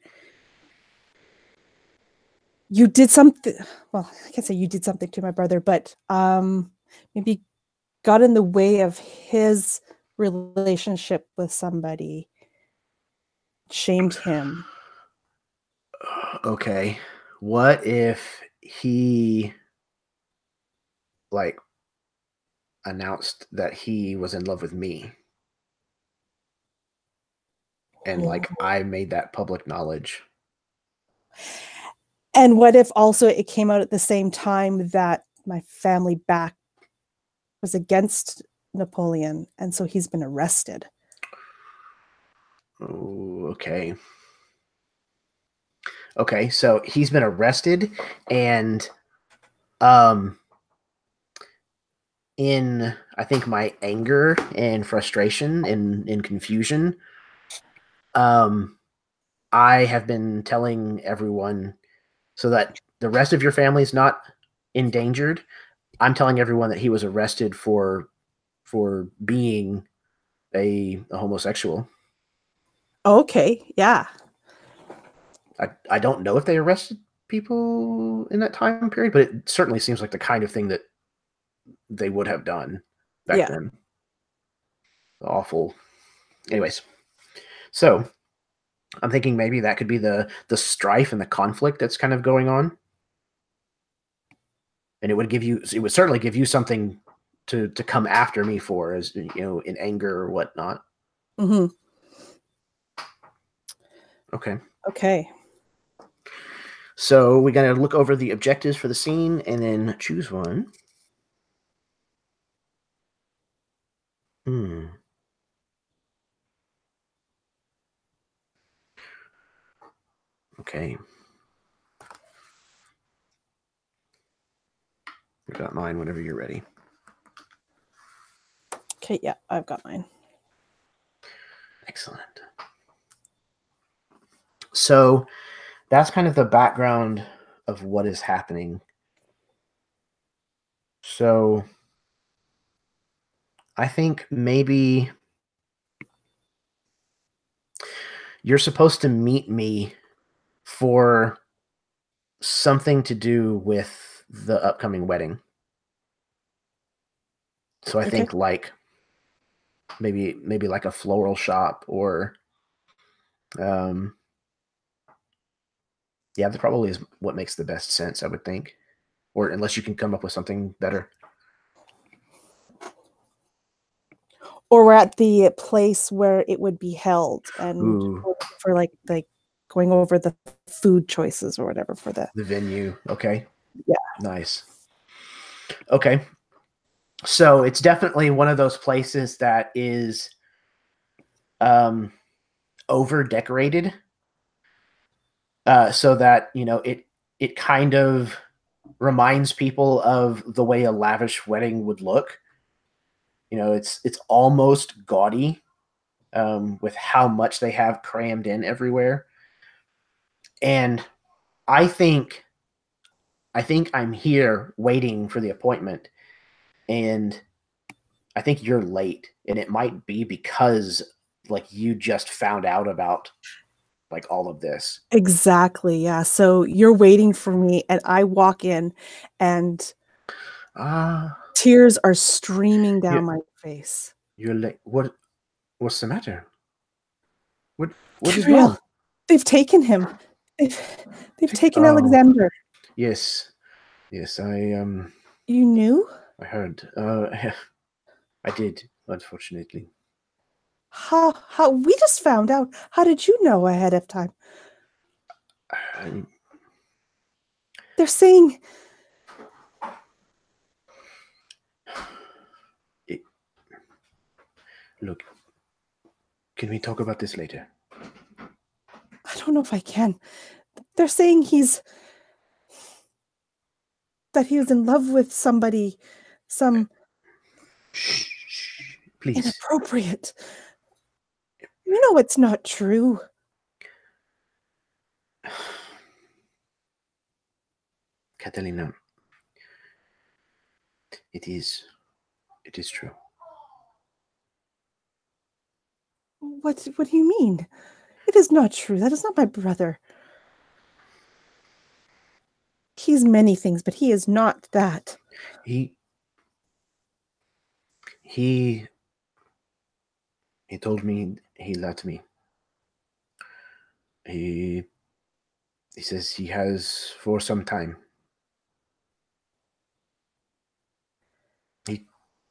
you did something. Well, I can't say you did something to my brother, but maybe got in the way of his relationship with somebody, shamed him.
Okay. What if he like announced that he was in love with me and like I made that public knowledge?
And what if also it came out at the same time that my family back was against Napoleon, and so he's been arrested?
Oh, okay. Okay, so he's been arrested, and in I think my anger and frustration and in confusion, I have been telling everyone so that the rest of your family is not endangered. I'm telling everyone that he was arrested for being a homosexual.
Okay, yeah.
I don't know if they arrested people in that time period, but it certainly seems like the kind of thing that they would have done back
Yeah.
then. Awful. Anyways, so I'm thinking maybe that could be the strife and the conflict that's kind of going on, and it would certainly give you something to come after me for, as in anger or whatnot.
Mm-hmm.
Okay.
Okay.
So we got to look over the objectives for the scene and then choose one. Okay. I got mine whenever you're ready.
Okay, yeah, I've got mine.
Excellent. So that's kind of the background of what is happening. So I think maybe you're supposed to meet me for something to do with the upcoming wedding. So I think like maybe like a floral shop or yeah, that probably is what makes the best sense, I would think. Or unless you can come up with something better.
Or we're at the place where it would be held, and
Ooh,
for like going over the food choices or whatever for the
venue. Okay.
Yeah.
Nice. Okay. So it's definitely one of those places that is over decorated, so that it kind of reminds people of the way a lavish wedding would look. It's almost gaudy, with how much they have crammed in everywhere. And I think I'm here waiting for the appointment, and I think you're late, and it might be because like you just found out about like all of this.
Exactly, yeah. So you're waiting for me, and I walk in, and
Ah,
tears are streaming down
you
my face.
you're late. What's the matter? What is
Gabriel,
wrong?
they've taken him. They've, they've taken
Oh,
Alexander.
yes, yes.
You knew?
I heard. I did, unfortunately.
How we just found out. How did you know ahead of time?
I,
They're saying
it, look, can we talk about this later?
I don't know if I can. They're saying that he was in love with somebody, some
Shh, shh, please.
inappropriate. You know it's not true.
Catalina, it is true.
What do you mean? It is not true. That is not my brother. He's many things, but he is not that.
He told me he let me. He says he has for some time.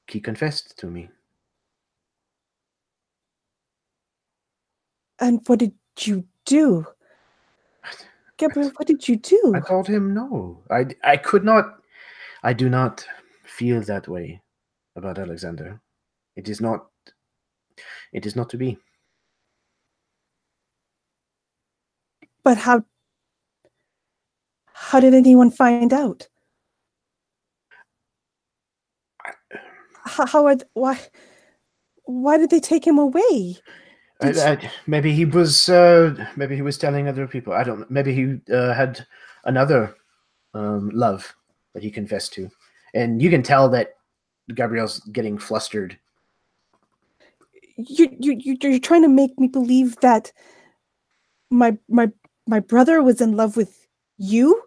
He confessed to me.
And what did you do? Gabriel, what did you do?
I told him no. I could not. I do not feel that way about Alexander. It is not. It is not to be.
But how did anyone find out? Why did they take him away?
Maybe he was telling other people. I don't know. Maybe he had another love that he confessed to, and you can tell that Gabrielle's getting flustered.
You're trying to make me believe that my brother was in love with you,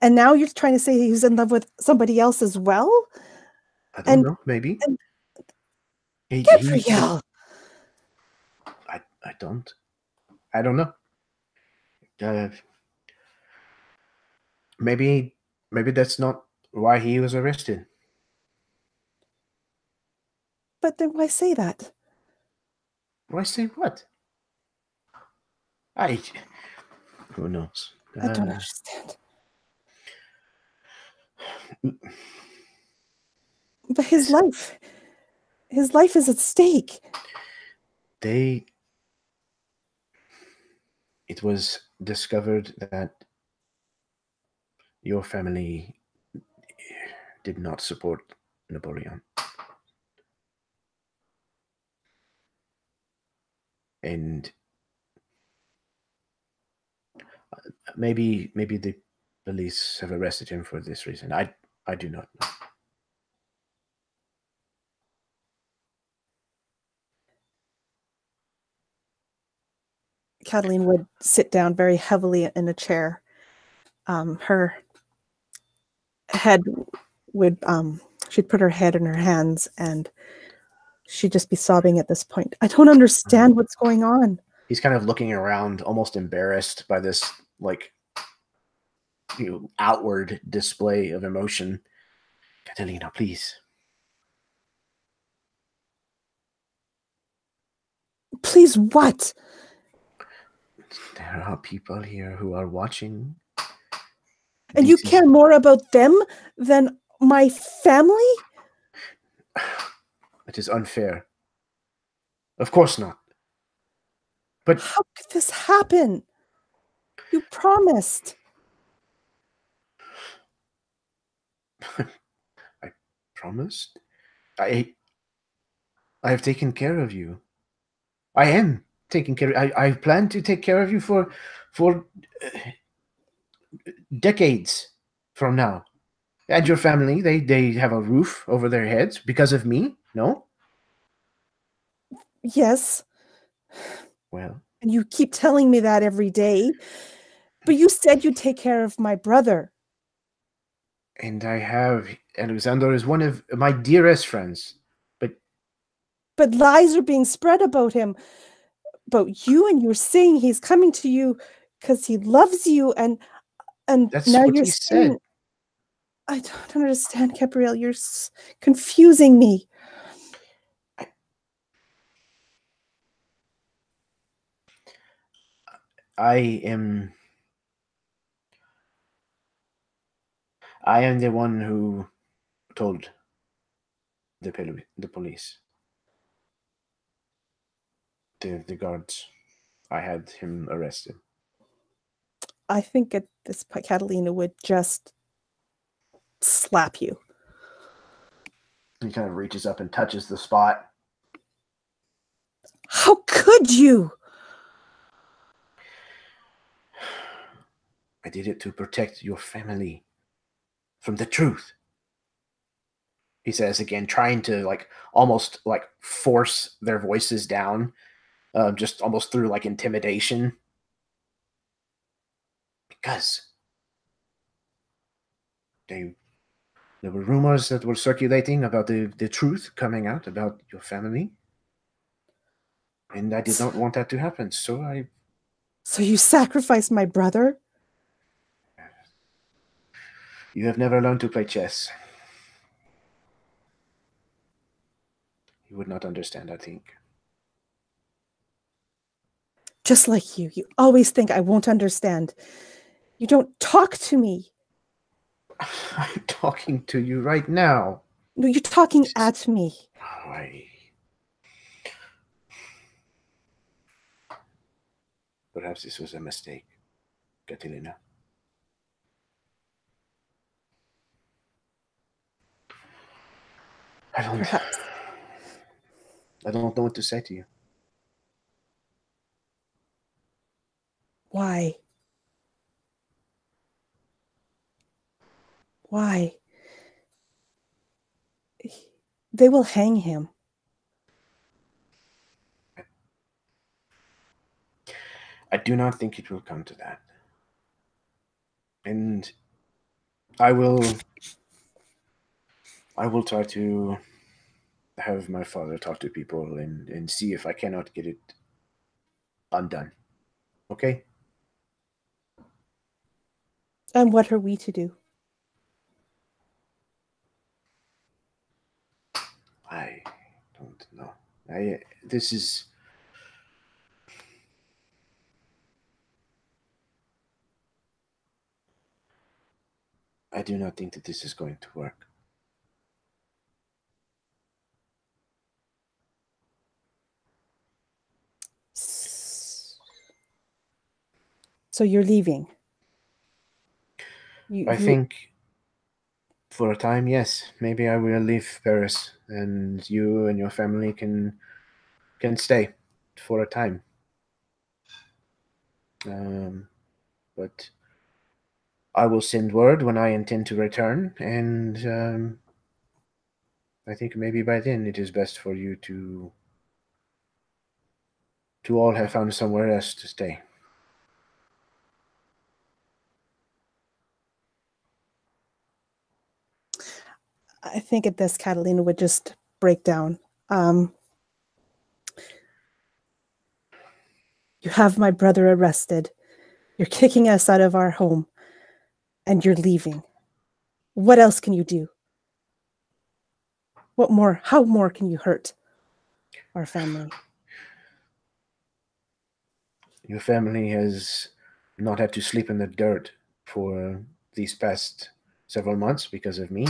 and now you're trying to say he's in love with somebody else as well.
I don't know. Maybe.
Gabrielle.
I don't. I don't know. Maybe that's not why he was arrested.
But then why say that?
Why say what? Who knows?
I don't understand. But his life is at stake.
It was discovered that your family did not support Napoleon. And maybe the police have arrested him for this reason. I do not know.
Cataline would sit down very heavily in a chair. Her head would, she'd put her head in her hands and she'd just be sobbing at this point. I don't understand what's going on.
He's kind of looking around, almost embarrassed by this, like, outward display of emotion. Catalina, please.
Please what?
There are people here who are watching.
And you care more about them than my family?
It is unfair. Of course not. But
how could this happen? You promised.
I promised? I have taken care of you. I am taking care. I plan to take care of you for decades from now. And your family, they have a roof over their heads because of me? No?
Yes.
Well.
And you keep telling me that every day. But you said you'd take care of my brother.
And I have. Alexander is one of my dearest friends.
But lies are being spread about him. About you, and you're saying he's coming to you because he loves you, and
that's
now
what
you're
he
saying,
said.
I don't understand, Gabrielle. You're confusing me.
I am the one who told the police. The guards. I had him arrested.
I think at this point, Catalina would just slap you.
He kind of reaches up and touches the spot.
How could you?
I did it to protect your family from the truth. He says again, trying to almost force their voices down, just almost through intimidation. Because There were rumors that were circulating about the truth coming out about your family. And I did not want that to happen, so I...
So you sacrificed my brother?
You have never learned to play chess. You would not understand, I think.
Just like you always think I won't understand. You don't talk to me.
I'm talking to you right now.
No, you're talking at me.
Perhaps this was a mistake, Catalina.
Perhaps.
I don't know what to say to you.
Why? Why? They will hang him.
I do not think it will come to that. And I will try to have my father talk to people and see if I cannot get it undone. Okay?
And what are we to do?
I don't know. I do not think that this is going to work.
So you're leaving?
I think for a time, yes. Maybe I will leave Paris, and you and your family can stay for a time. But I will send word when I intend to return, and I think maybe by then it is best for you to all have found somewhere else to stay.
I think at this, Catalina would just break down. You have my brother arrested. You're kicking us out of our home. And you're leaving. What else can you do? What more? How more can you hurt our family?
Your family has not had to sleep in the dirt for these past several months because of me.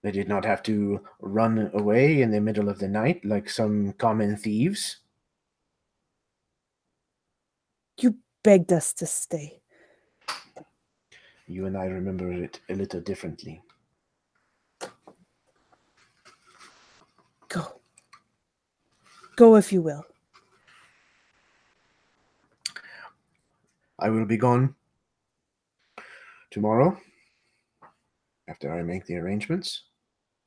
They did not have to run away in the middle of the night like some common thieves.
You begged us to stay.
You and I remember it a little differently.
Go. Go if you will.
I will be gone tomorrow after I make the arrangements.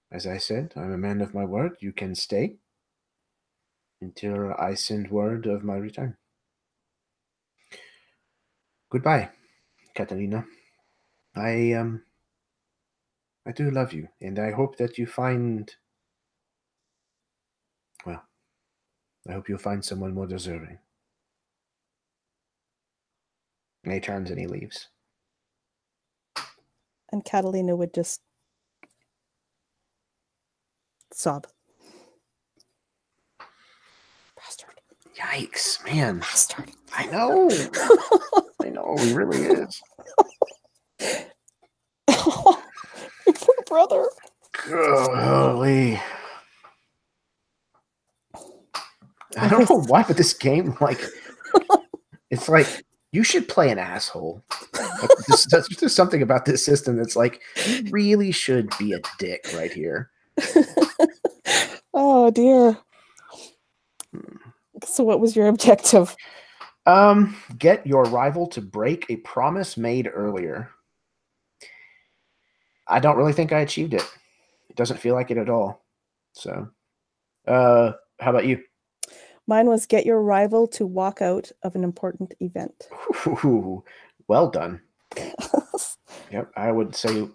As I said, I'm a man of my word. You can stay until I send word of my return. Goodbye, Catalina. I do love you, and I hope that you find... Well, I hope you'll find someone more deserving. And he turns and he leaves.
And Catalina would just sob. Bastard.
Yikes, man.
Bastard.
I know. I know, he really is.
Your poor brother.
Golly. I don't know why, but this game, like, it's like, you should play an asshole. Like, there's just something about this system that's like, you really should be a dick right here.
Oh, dear. So what was your objective?
Get your rival to break a promise made earlier. I don't really think I achieved it. It doesn't feel like it at all. So, how about you?
Mine was get your rival to walk out of an important event.
Ooh, well done. Yep, I would say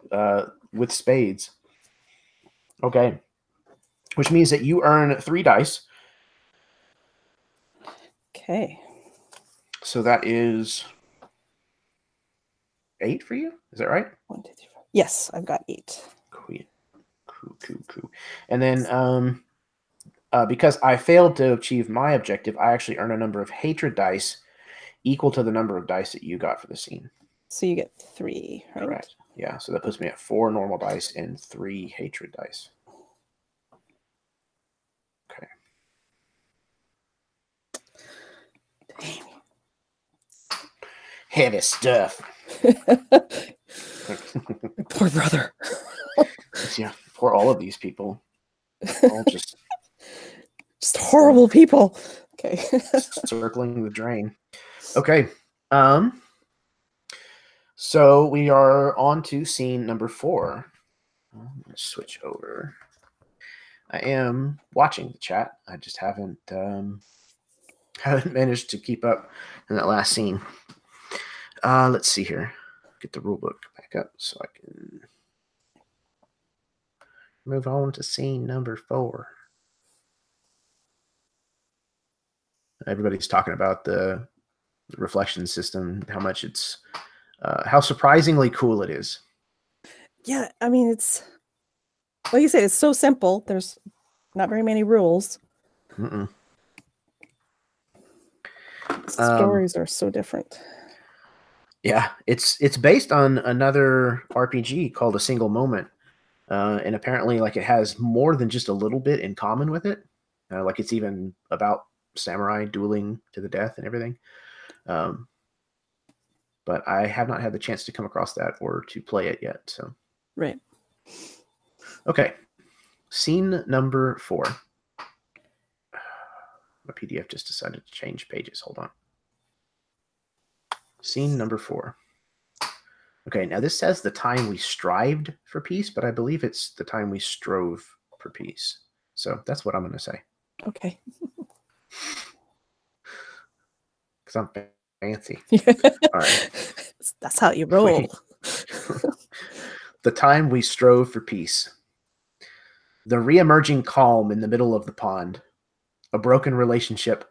with spades. Okay. Which means that you earn 3 dice.
Okay.
So that is 8 for you? Is that right?
1, 2, 3, 4. Yes, I've got 8.
Cool. And then because I failed to achieve my objective, I actually earn a number of hatred dice equal to the number of dice that you got for the scene.
So you get 3, right?
Correct. Yeah, so that puts me at 4 normal dice and 3 hatred dice. Okay.
Dang.
Heavy stuff.
Poor brother.
Yeah, for all of these people. All just
horrible people. Okay.
circling the drain. Okay. So we are on to scene number 4. I'm going to switch over. I am watching the chat. I just haven't managed to keep up in that last scene. Let's see here. Get the rule book back up so I can move on to scene number 4. Everybody's talking about the reflection system, how much it's, how surprisingly cool it is.
Yeah, I mean, it's like you said, it's so simple. There's not very many rules. Stories are so different.
Yeah, it's based on another RPG called A Single Moment, and apparently, like, it has more than just a little bit in common with it. Like, it's even about samurai dueling to the death and everything. But I have not had the chance to come across that or to play it yet. So,
right.
Okay, scene number 4. My PDF just decided to change pages. Hold on. Scene number 4. Okay, now this says the time we strived for peace, but I believe it's the time we strove for peace. So that's what I'm going to say.
Okay.
Because I'm fancy.
All right. That's how you roll.
The time we strove for peace. The re-emerging calm in the middle of the pond. A broken relationship,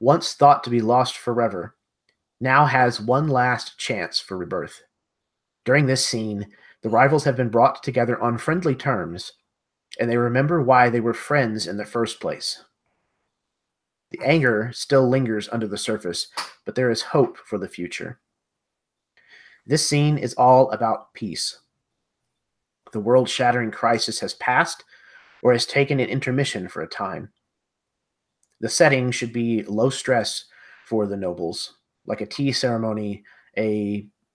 once thought to be lost forever, now has one last chance for rebirth. During this scene, the rivals have been brought together on friendly terms, and they remember why they were friends in the first place. The anger still lingers under the surface, but there is hope for the future. This scene is all about peace. The world-shattering crisis has passed or has taken an intermission for a time. The setting should be low stress for the nobles, like a tea ceremony,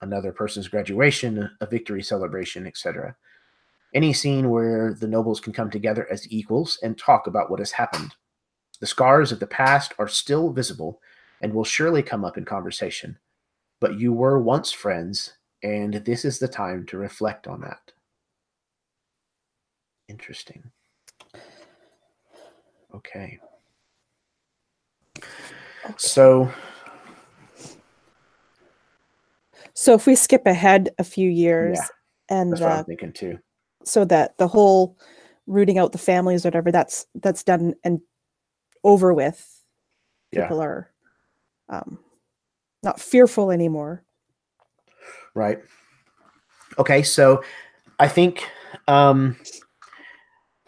another person's graduation, a victory celebration, etc. Any scene where the nobles can come together as equals and talk about what has happened. The scars of the past are still visible and will surely come up in conversation, but you were once friends, and this is the time to reflect on that. Interesting. Okay. So
if we skip ahead a few years, and
that's what I'm thinking too.
So that the whole rooting out the families, whatever, that's done and over with. People are not fearful anymore.
Right. Okay, so I think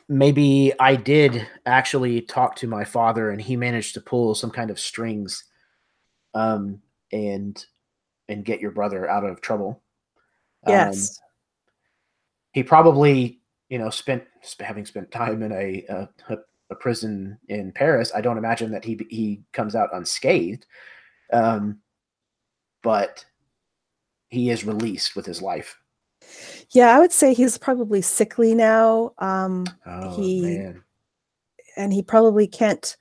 maybe I did actually talk to my father, and he managed to pull some kind of strings, and get your brother out of trouble.
Yes.
He probably, having spent time in a prison in Paris, I don't imagine that he comes out unscathed, but he is released with his life.
Yeah, I would say he's probably sickly now.
Man.
And he probably can't.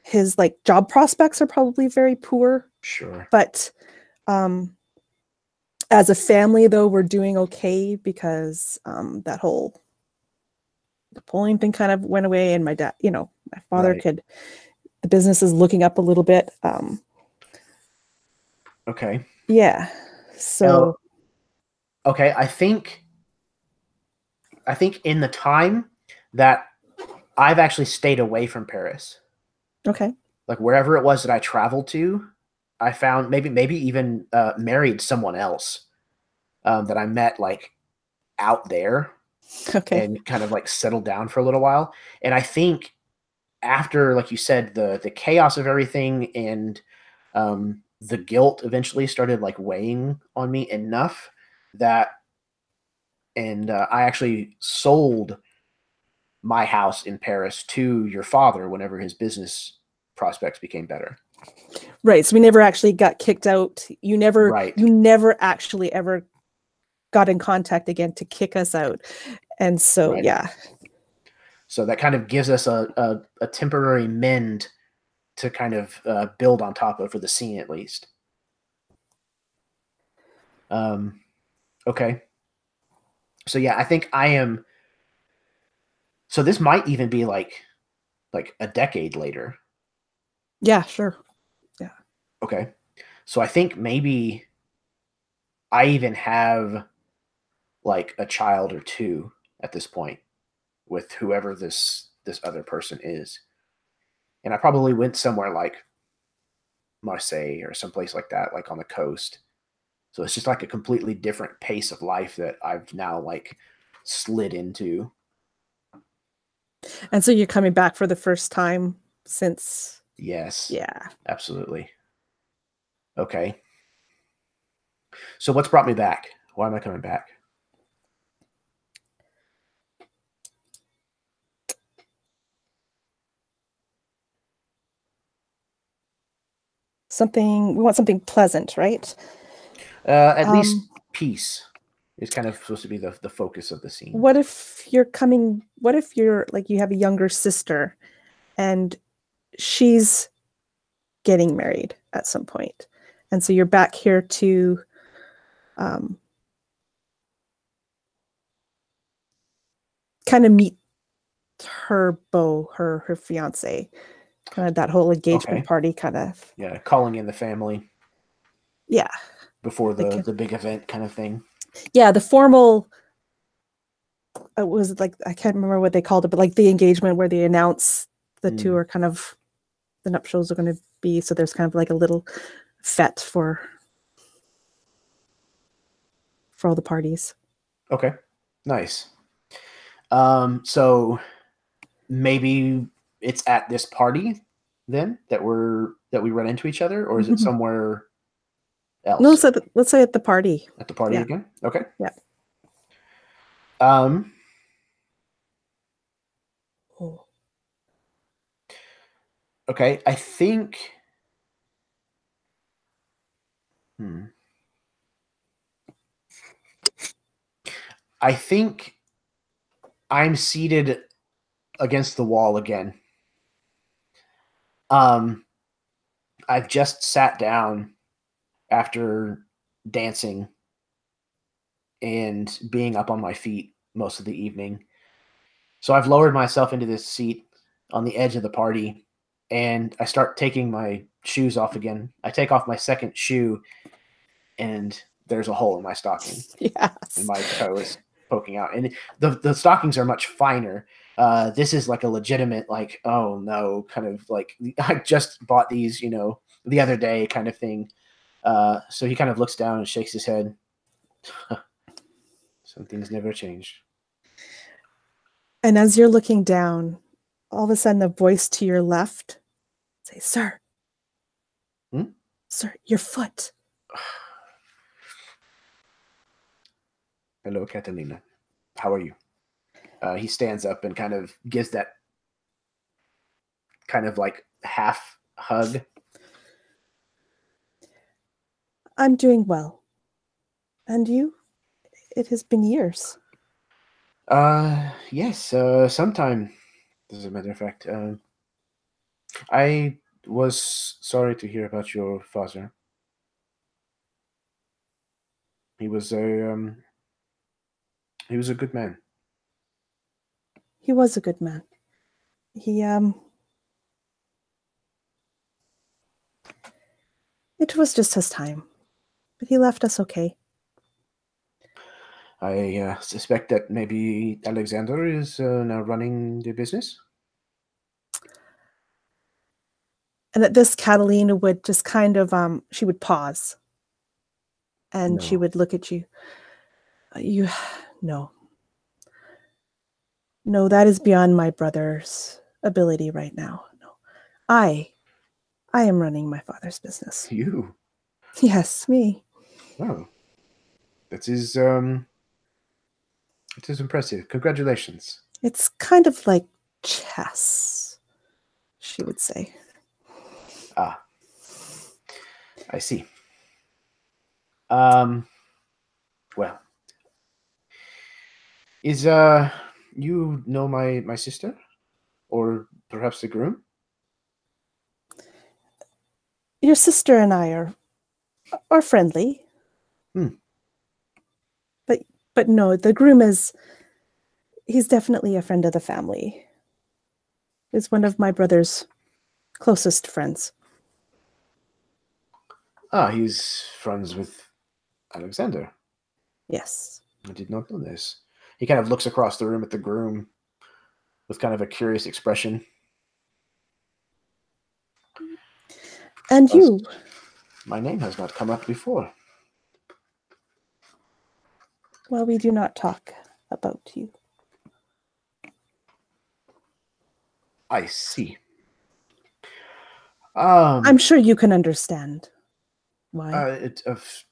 His job prospects are probably very poor.
Sure.
But as a family, though, we're doing okay because that whole Napoleon thing kind of went away, and my dad, my father the business is looking up a little bit.
Okay.
Yeah. So
Okay, I think in the time that I've actually stayed away from Paris,
Okay.
like wherever it was that I traveled to, I found maybe even married someone else that I met like out there
Okay.
and kind of like settled down for a little while. And I think after, like you said, the chaos of everything and the guilt eventually started like weighing on me enough that, and I actually sold my house in Paris to your father whenever his business prospects became better.
Right. So we never actually got kicked out.
Right,
You never actually ever got in contact again to kick us out. And so,
right.
yeah.
So that kind of gives us a temporary mend to kind of build on top of for the scene at least. Um, okay. So yeah, I think I am. So this might even be like a decade later.
Yeah, sure. Yeah.
Okay. So I think maybe I even have like a child or two at this point with whoever this other person is. And I probably went somewhere like Marseille or someplace like that, like on the coast. So it's just like a completely different pace of life that I've now like slid into.
And so you're coming back for the first time since,
Yes,
yeah.
absolutely. Okay. So what's brought me back? Why am I coming back?
We want something pleasant, right?
At
Um,
least peace is kind of supposed to be the focus of the scene.
what if you're like you have a younger sister and she's getting married at some point, and so you're back here to um, kind of meet her fiance, kind of that whole engagement
Okay.
party kind of.
Yeah, calling in the family
Yeah,
before
like
the big event kind of thing.
yeah, the formal was like I can't remember what they called it, but like the engagement where they announce the two
Mm,
are kind of the nuptials are going to be. So there's kind of like a little fete for all the parties.
okay. Nice. So maybe it's at this party then that we run into each other, or is it somewhere
No,
else?
so let's say at the party.
At the party
Yeah,
again? Okay.
yeah.
Um,
Oh.
okay. Hmm, I think I'm seated against the wall again. Um, I've just sat down after dancing and being up on my feet most of the evening. So I've lowered myself into this seat on the edge of the party and I start taking my shoes off again. I take off my second shoe and there's a hole in my stocking and
Yes.
my toe is poking out. And the stockings are much finer. This is like a legitimate, like, oh no, kind of like I just bought these, the other day kind of thing. So he kind of looks down and shakes his head. Some things never change.
And as you're looking down, all of a sudden a voice to your left say, "Sir,
Hmm?
sir, your foot."
Hello, Catalina. How are you? He stands up and kind of gives that kind of like half hug.
I'm doing well. And you? It has been years.
Yes, sometime, as a matter of fact. I was sorry to hear about your father. He was he was a good man.
He was a good man. He it was just his time. But he left us okay.
I suspect that maybe Alexander is now running the business.
And at this, Catalina would just kind of, she would pause. And she
No.
would look at you. You, no. No, that is beyond my brother's ability right now. No. I am running my father's business.
You?
Yes, me.
Oh. That is it is impressive. Congratulations.
It's kind of like chess, she would say.
Ah. I see. Well. Is you know my sister? Or perhaps the groom?
Your sister and I are friendly.
Hmm.
But no, the groom he's definitely a friend of the family. Is one of my brother's closest friends.
Ah, he's friends with Alexander.
Yes.
I did not know this. He kind of looks across the room at the groom with kind of a curious expression.
And you?
My name has not come up before.
Well, we do not talk about you.
I see.
I'm sure you can understand why.
Of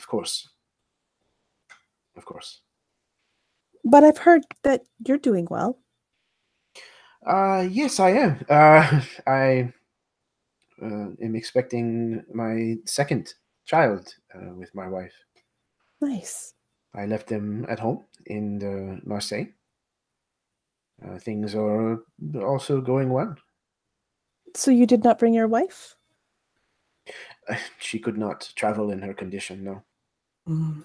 course. Of course.
But I've heard that you're doing well.
Yes, I am. I am expecting my second child with my wife.
Nice.
I left them at home in Marseille. Things are also going well.
So you did not bring your wife?
She could not travel in her condition, no.
Mm.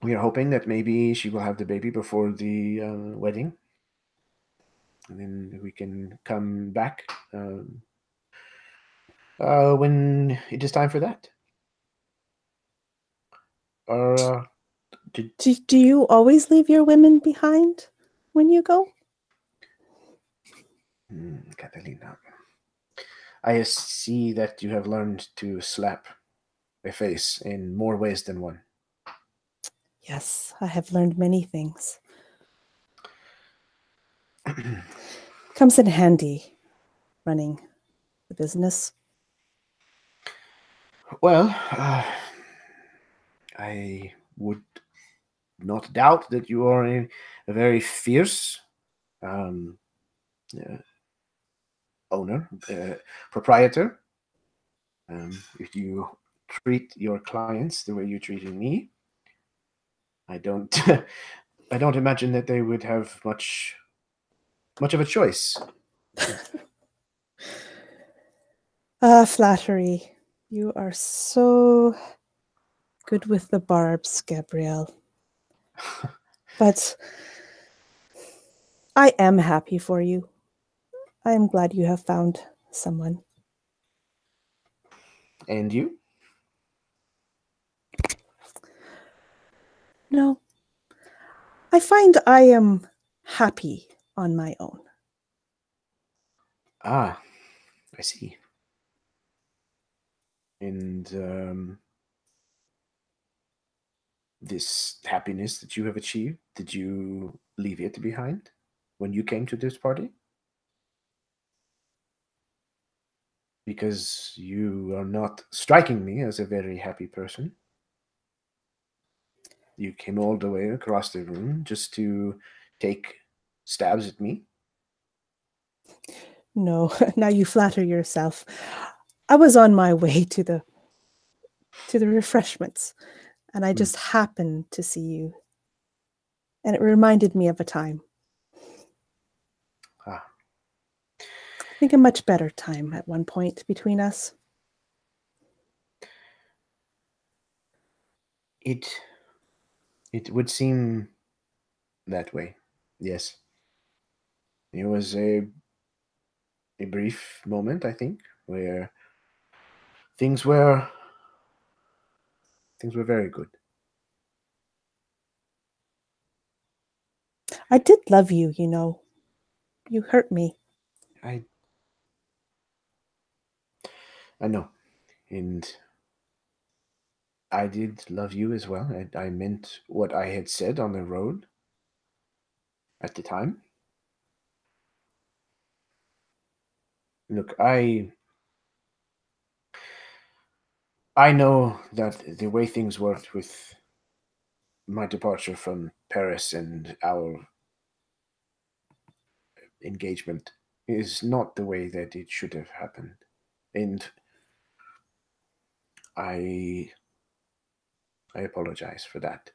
We are hoping that maybe she will have the baby before the wedding. And then we can come back when it is time for that. Or
Do you always leave your women behind when you go?
Catalina, I see that you have learned to slap a face in more ways than one.
Yes, I have learned many things. Comes in handy running the business.
Well, I would not doubt that you are a very fierce um, uh, owner, proprietor. If you treat your clients the way you treated me, I don't, I don't imagine that they would have much of a choice.
Flattery. You are so good with the barbs, Gabrielle. But I am happy for you. I am glad you have found someone.
And you?
No. I find I am happy on my own.
Ah, I see. And this happiness that you have achieved, did you leave it behind when you came to this party? Because you are not striking me as a very happy person. You came all the way across the room just to take stabs at me.
No, now you flatter yourself. I was on my way to the refreshments, and I just happened to see you. And it reminded me of a time.
Ah.
I think a much better time at one point between us.
It would seem that way. Yes. It was a brief moment, I think, where things were Things were very good.
I did love you, you know. You hurt me.
I know. And I did love you as well. I meant what I had said on the road at the time. Look, I know that the way things worked with my departure from Paris and our engagement is not the way that it should have happened. And I apologize for that.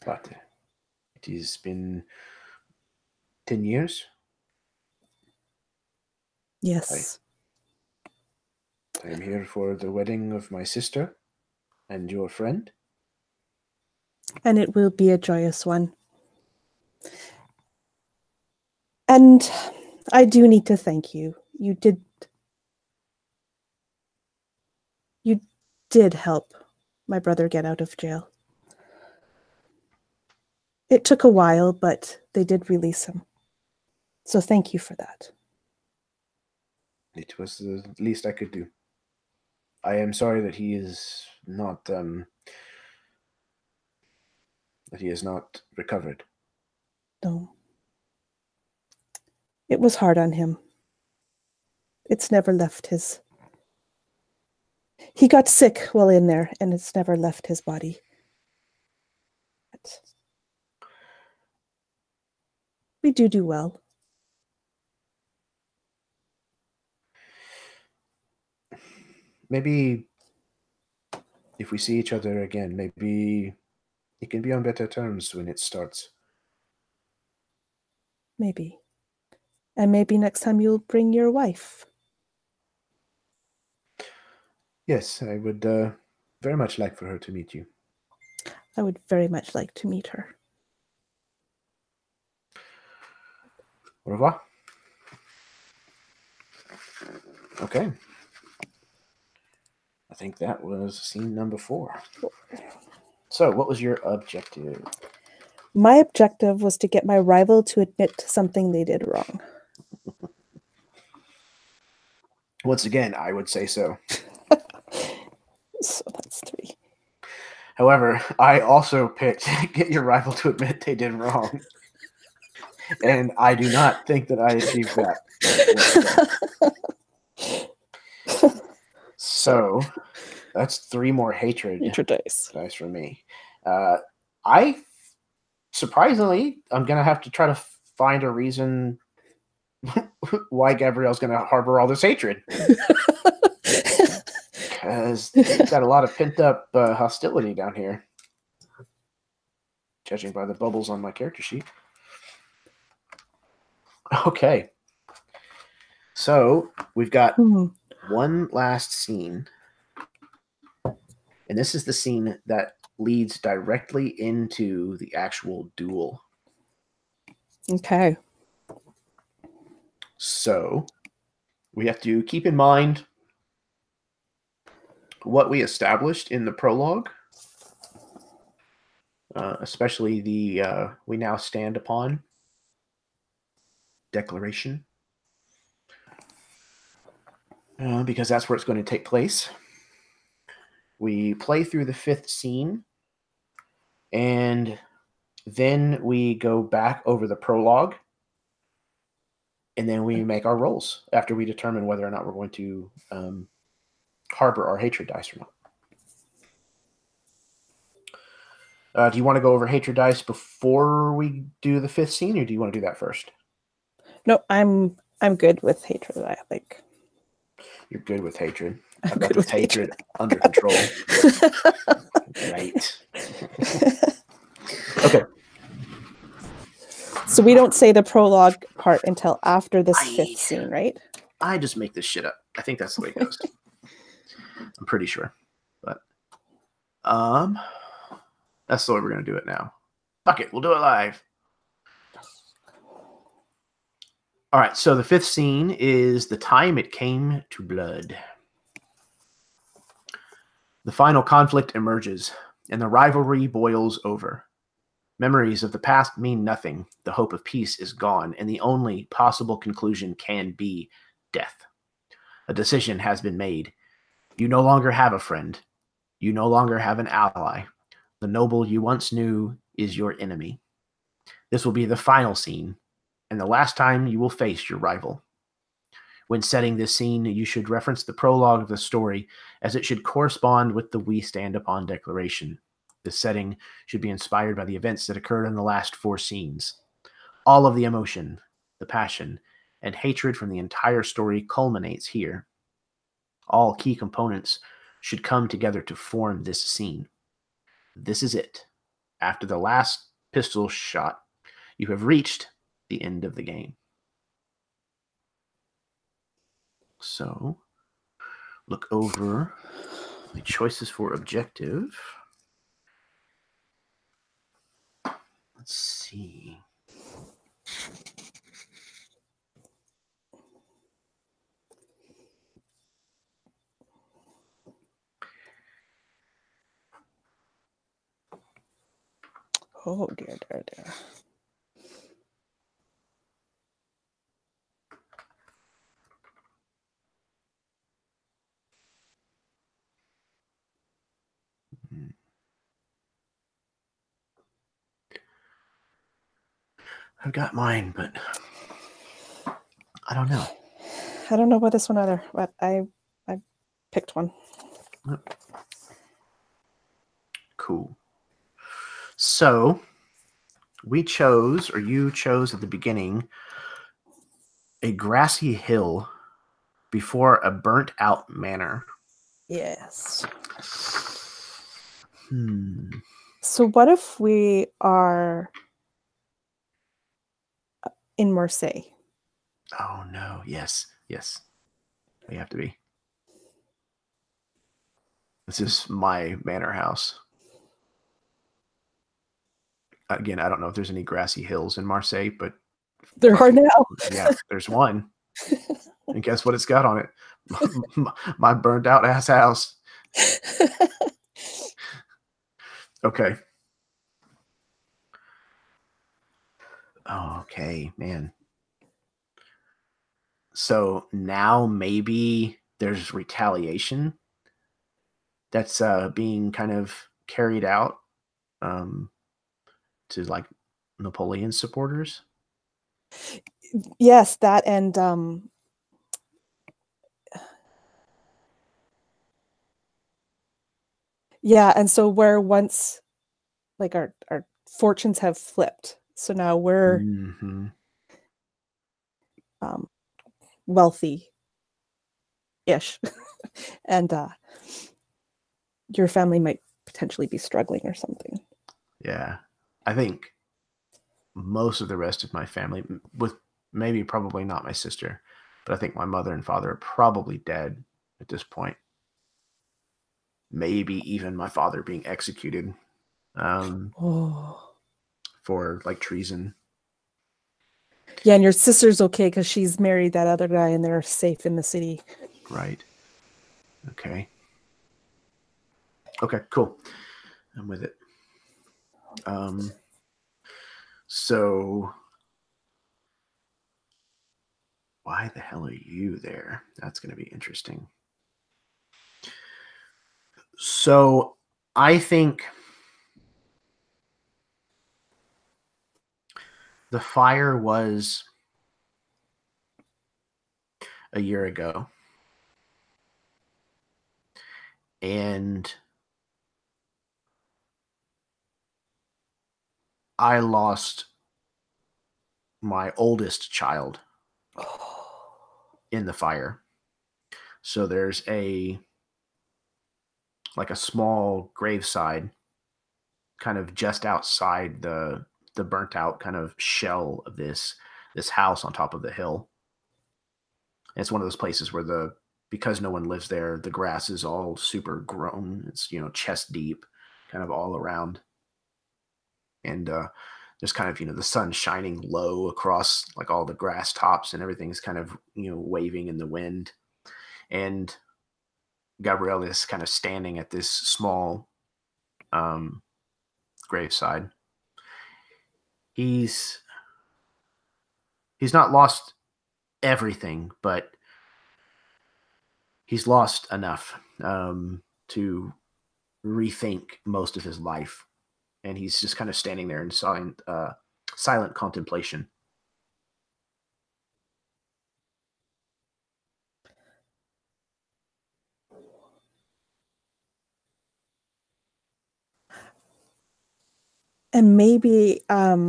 But it has been 10 years.
Yes.
I am here for the wedding of my sister and your friend.
And it will be a joyous one. And I do need to thank you. You did help my brother get out of jail. It took a while, but they did release him. So thank you for that.
It was the least I could do. I am sorry that he is not recovered.
No. It was hard on him. It's never left his... He got sick while in there, and it's never left his body. But we do well.
Maybe if we see each other again, maybe it can be on better terms when it starts.
Maybe. And maybe next time you'll bring your wife.
Yes, I would very much like for her to meet you.
I would very much like to meet her.
Au revoir. Okay. I think that was scene number 4. So, what was your objective?
My objective was to get my rival to admit to something they did wrong.
Once again, I would say so.
So that's 3.
However, I also picked get your rival to admit they did wrong. And I do not think that I achieved that. So, that's 3 more hatred
dice
for me. Surprisingly, I'm going to have to try to find a reason why Gabrielle's going to harbor all this hatred. Because he's got a lot of pent-up hostility down here. Judging by the bubbles on my character sheet. Okay. So, we've got one last scene. And this is the scene that leads directly into the actual duel.
Okay.
So, we have to keep in mind what we established in the prologue, especially the we now stand upon declaration, because that's where it's going to take place. We play through the 5th scene, and then we go back over the prologue, and then we make our rolls after we determine whether or not we're going to harbor our hatred dice or not. Do you want to go over hatred dice before we do the 5th scene, or do you want to do that first?
No, I'm good with hatred, I think.
You're good with hatred. I've got this hatred under control. Right. Okay.
So we don't say the prologue part until after this 5th scene, right?
I just make this shit up. I think that's the way it goes. I'm pretty sure. But that's the way we're gonna do it now. Fuck it, we'll do it live. All right, so the 5th scene is the time it came to blood. The final conflict emerges, and the rivalry boils over. Memories of the past mean nothing. The hope of peace is gone, and the only possible conclusion can be death. A decision has been made. You no longer have a friend. You no longer have an ally. The noble you once knew is your enemy. This will be the final scene, and the last time you will face your rival. When setting this scene, you should reference the prologue of the story, as it should correspond with the We Stand Upon declaration. This setting should be inspired by the events that occurred in the last 4 scenes. All of the emotion, the passion, and hatred from the entire story culminates here. All key components should come together to form this scene. This is it. After the last pistol shot, you have reached the end of the game. So, look over the choices for objective. Let's see.
Oh, dear, dear, dear.
I've got mine, but I don't know.
I don't know about this one either, but I picked one.
Cool. So we chose, or you chose at the beginning, a grassy hill before a burnt out manor.
Yes.
So
what if we are in Marseille?
Oh no, yes. We have to be. This is my manor house. Again, I don't know if there's any grassy hills in Marseille, but
there are now.
Yeah, there's one. And guess what it's got on it? My burned out ass house. Okay. Oh, okay, man. So now maybe there's retaliation that's being kind of carried out to like Napoleon supporters.
Yes, that and yeah, and so where once like our fortunes have flipped. So now we're wealthy-ish. And your family might potentially be struggling or something.
Yeah. I think most of the rest of my family, with maybe probably not my sister, but I think my mother and father are probably dead at this point. Maybe even my father being executed for like treason.
Yeah, and your sister's okay because she's married that other guy and they're safe in the city.
Right. Okay. Okay, cool. I'm with it. So why the hell are you there? That's going to be interesting. So I think the fire was a year ago. And I lost my oldest child in the fire. So there's a small graveside kind of just outside the burnt out kind of shell of this house on top of the hill. And it's one of those places where because no one lives there, the grass is all super grown. It's, chest deep kind of all around. And there's kind of, the sun shining low across like all the grass tops and everything's kind of, waving in the wind. And Gabrielle is kind of standing at this small graveside. He's not lost everything, but he's lost enough to rethink most of his life, and he's just kind of standing there in silent contemplation.
And maybe at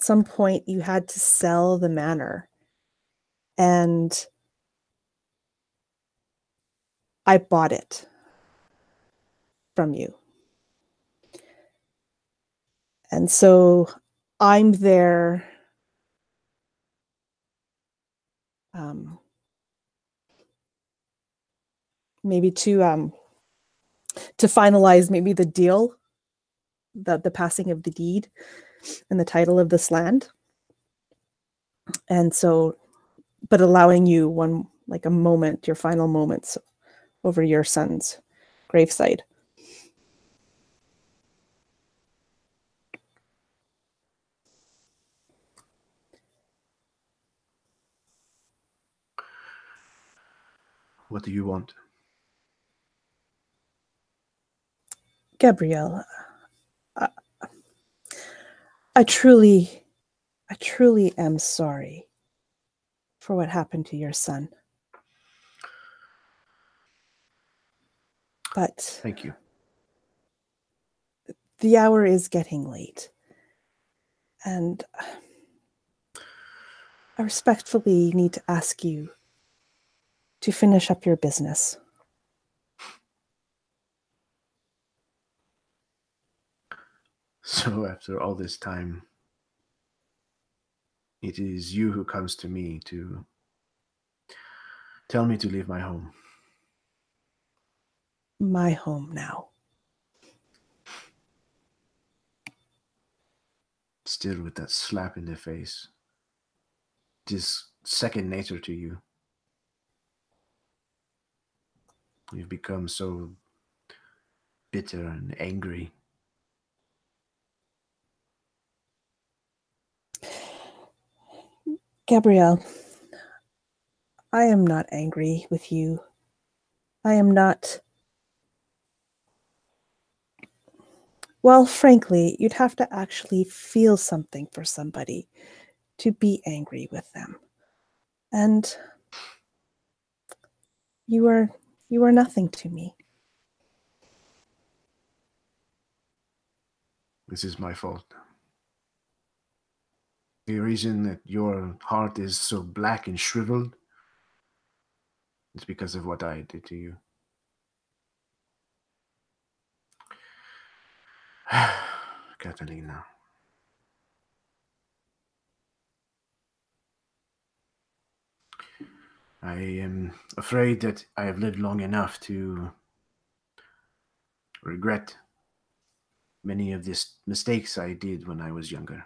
some point you had to sell the manor, and I bought it from you. And so I'm there maybe to finalize maybe the deal, the passing of the deed and the title of this land. And so, but allowing you a moment, your final moments over your son's graveside.
What do you want?
Gabrielle, I truly am sorry for what happened to your son. But
thank you.
The hour is getting late, and I respectfully need to ask you to finish up your business.
So after all this time, it is you who comes to me to tell me to leave my home.
My home now.
Still with that slap in the face. It is second nature to you. You've become so bitter and angry.
Gabrielle, I am not angry with you. I am not. Well, frankly, you'd have to actually feel something for somebody to be angry with them. And you are nothing to me.
This is my fault. The reason that your heart is so black and shriveled is because of what I did to you. Catalina. I am afraid that I have lived long enough to regret many of the mistakes I did when I was younger.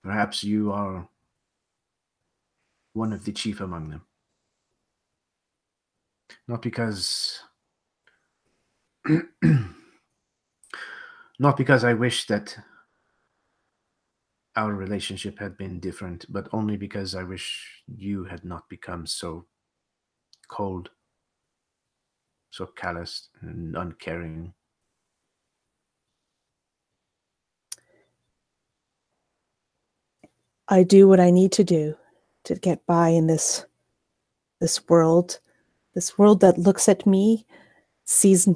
Perhaps you are one of the chief among them. Not because not because I wish that our relationship had been different, but only because I wish you had not become so cold, so callous and uncaring.
I do what I need to do to get by in this world that looks at me, sees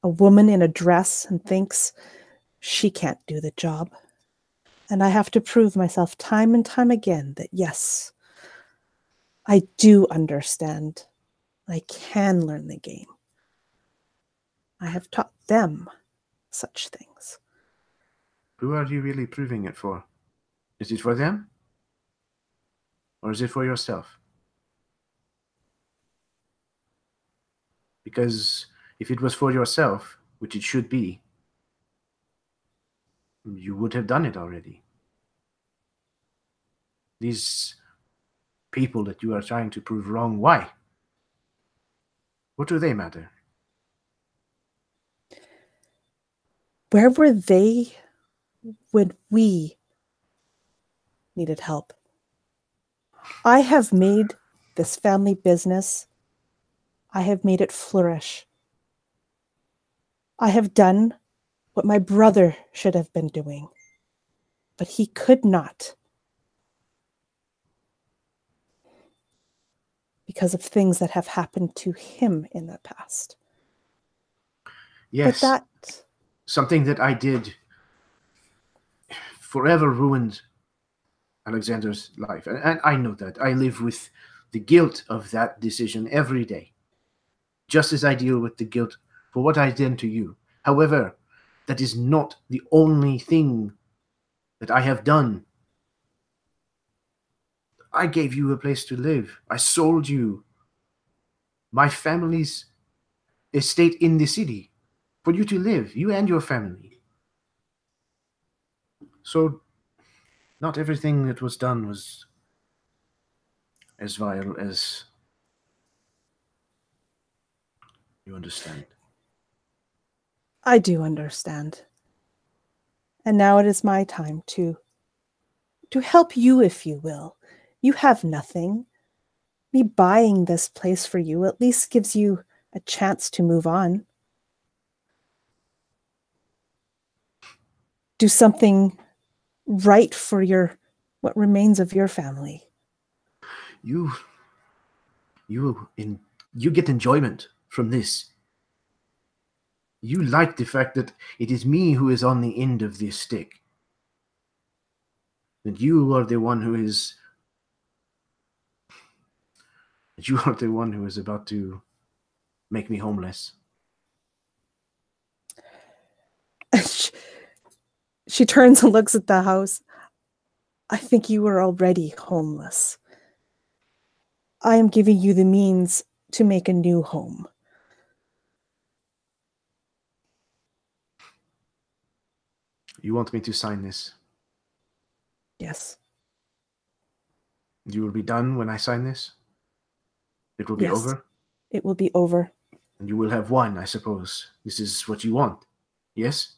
a woman in a dress and thinks she can't do the job. And I have to prove myself time and time again that yes, I do understand. I can learn the game. I have taught them such things.
Who are you really proving it for? Is it for them? Or is it for yourself? Because if it was for yourself, which it should be, you would have done it already. These people that you are trying to prove wrong, why? What do they matter?
Where were they when we needed help? I have made this family business, I have made it flourish. I have done what my brother should have been doing, but he could not because of things that have happened to him in the past.
Yes,
But that...
something that I did forever ruined Alexander's life. And I know that. I live with the guilt of that decision every day, just as I deal with the guilt for what I did to you. However, that is not the only thing that I have done. I gave you a place to live. I sold you my family's estate in the city for you to live, you and your family. So, not everything that was done was as vile as you understand.
I do understand. And now it is my time to help you, if you will. You have nothing. Me buying this place for you at least gives you a chance to move on. Do something right for what remains of your family.
You you get enjoyment from this. You like the fact that it is me who is on the end of this stick. That you are the one who is about to make me homeless.
She turns and looks at the house. I think you were already homeless. I am giving you the means to make a new home.
You want me to sign this?
Yes.
You will be done when I sign this? It will be
Yes.
over?
It will be over.
And you will have won, I suppose. This is what you want. Yes?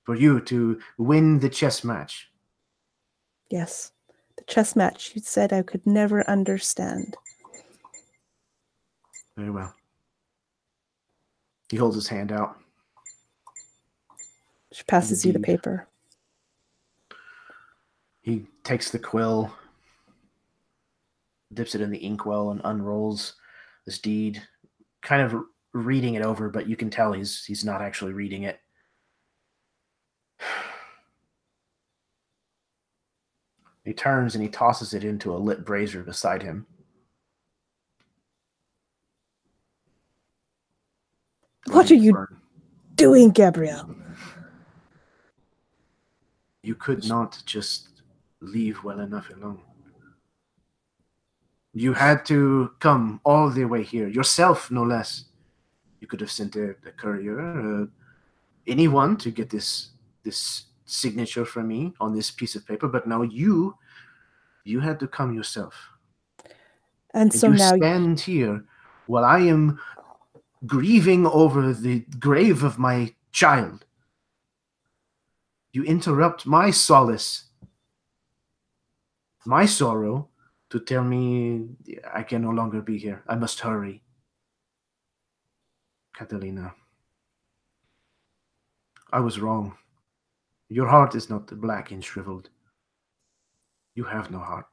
For you to win the chess match.
Yes. The chess match you said I could never understand.
Very well. He holds his hand out.
She passes you the paper.
He takes the quill, dips it in the inkwell, and unrolls this deed, kind of reading it over, but you can tell he's not actually reading it. He turns and he tosses it into a lit brazier beside him.
What are you doing, Gabrielle?
You could not just leave well enough alone. You had to come all the way here, yourself, no less. You could have sent a courier, anyone to get this signature from me on this piece of paper, but now you had to come yourself.
And so
you
now
stand here while I am grieving over the grave of my child. You interrupt my solace, my sorrow, to tell me I can no longer be here. I must hurry. Catalina, I was wrong. Your heart is not black and shriveled. You have no heart.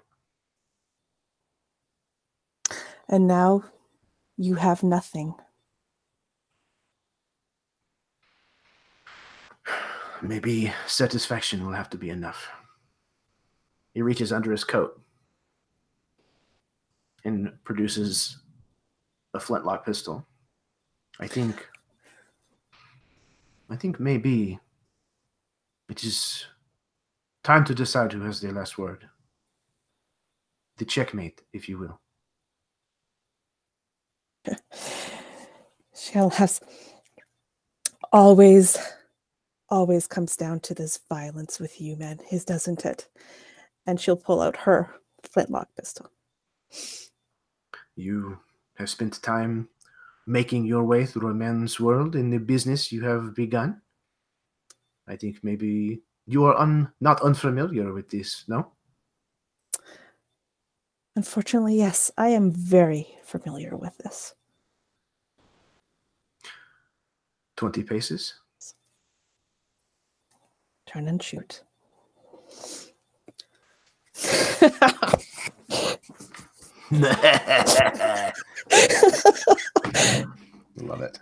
And now you have nothing.
Maybe satisfaction will have to be enough. He reaches under his coat and produces a flintlock pistol. I think maybe it is time to decide who has the last word. The checkmate, if you will.
Shellhouse always comes down to this violence with you, man, doesn't it? And she'll pull out her flintlock pistol.
You have spent time making your way through a man's world in the business you have begun. I think maybe you are not unfamiliar with this, no?
Unfortunately, yes, I am very familiar with this.
20 paces.
Turn and shoot.
Love it.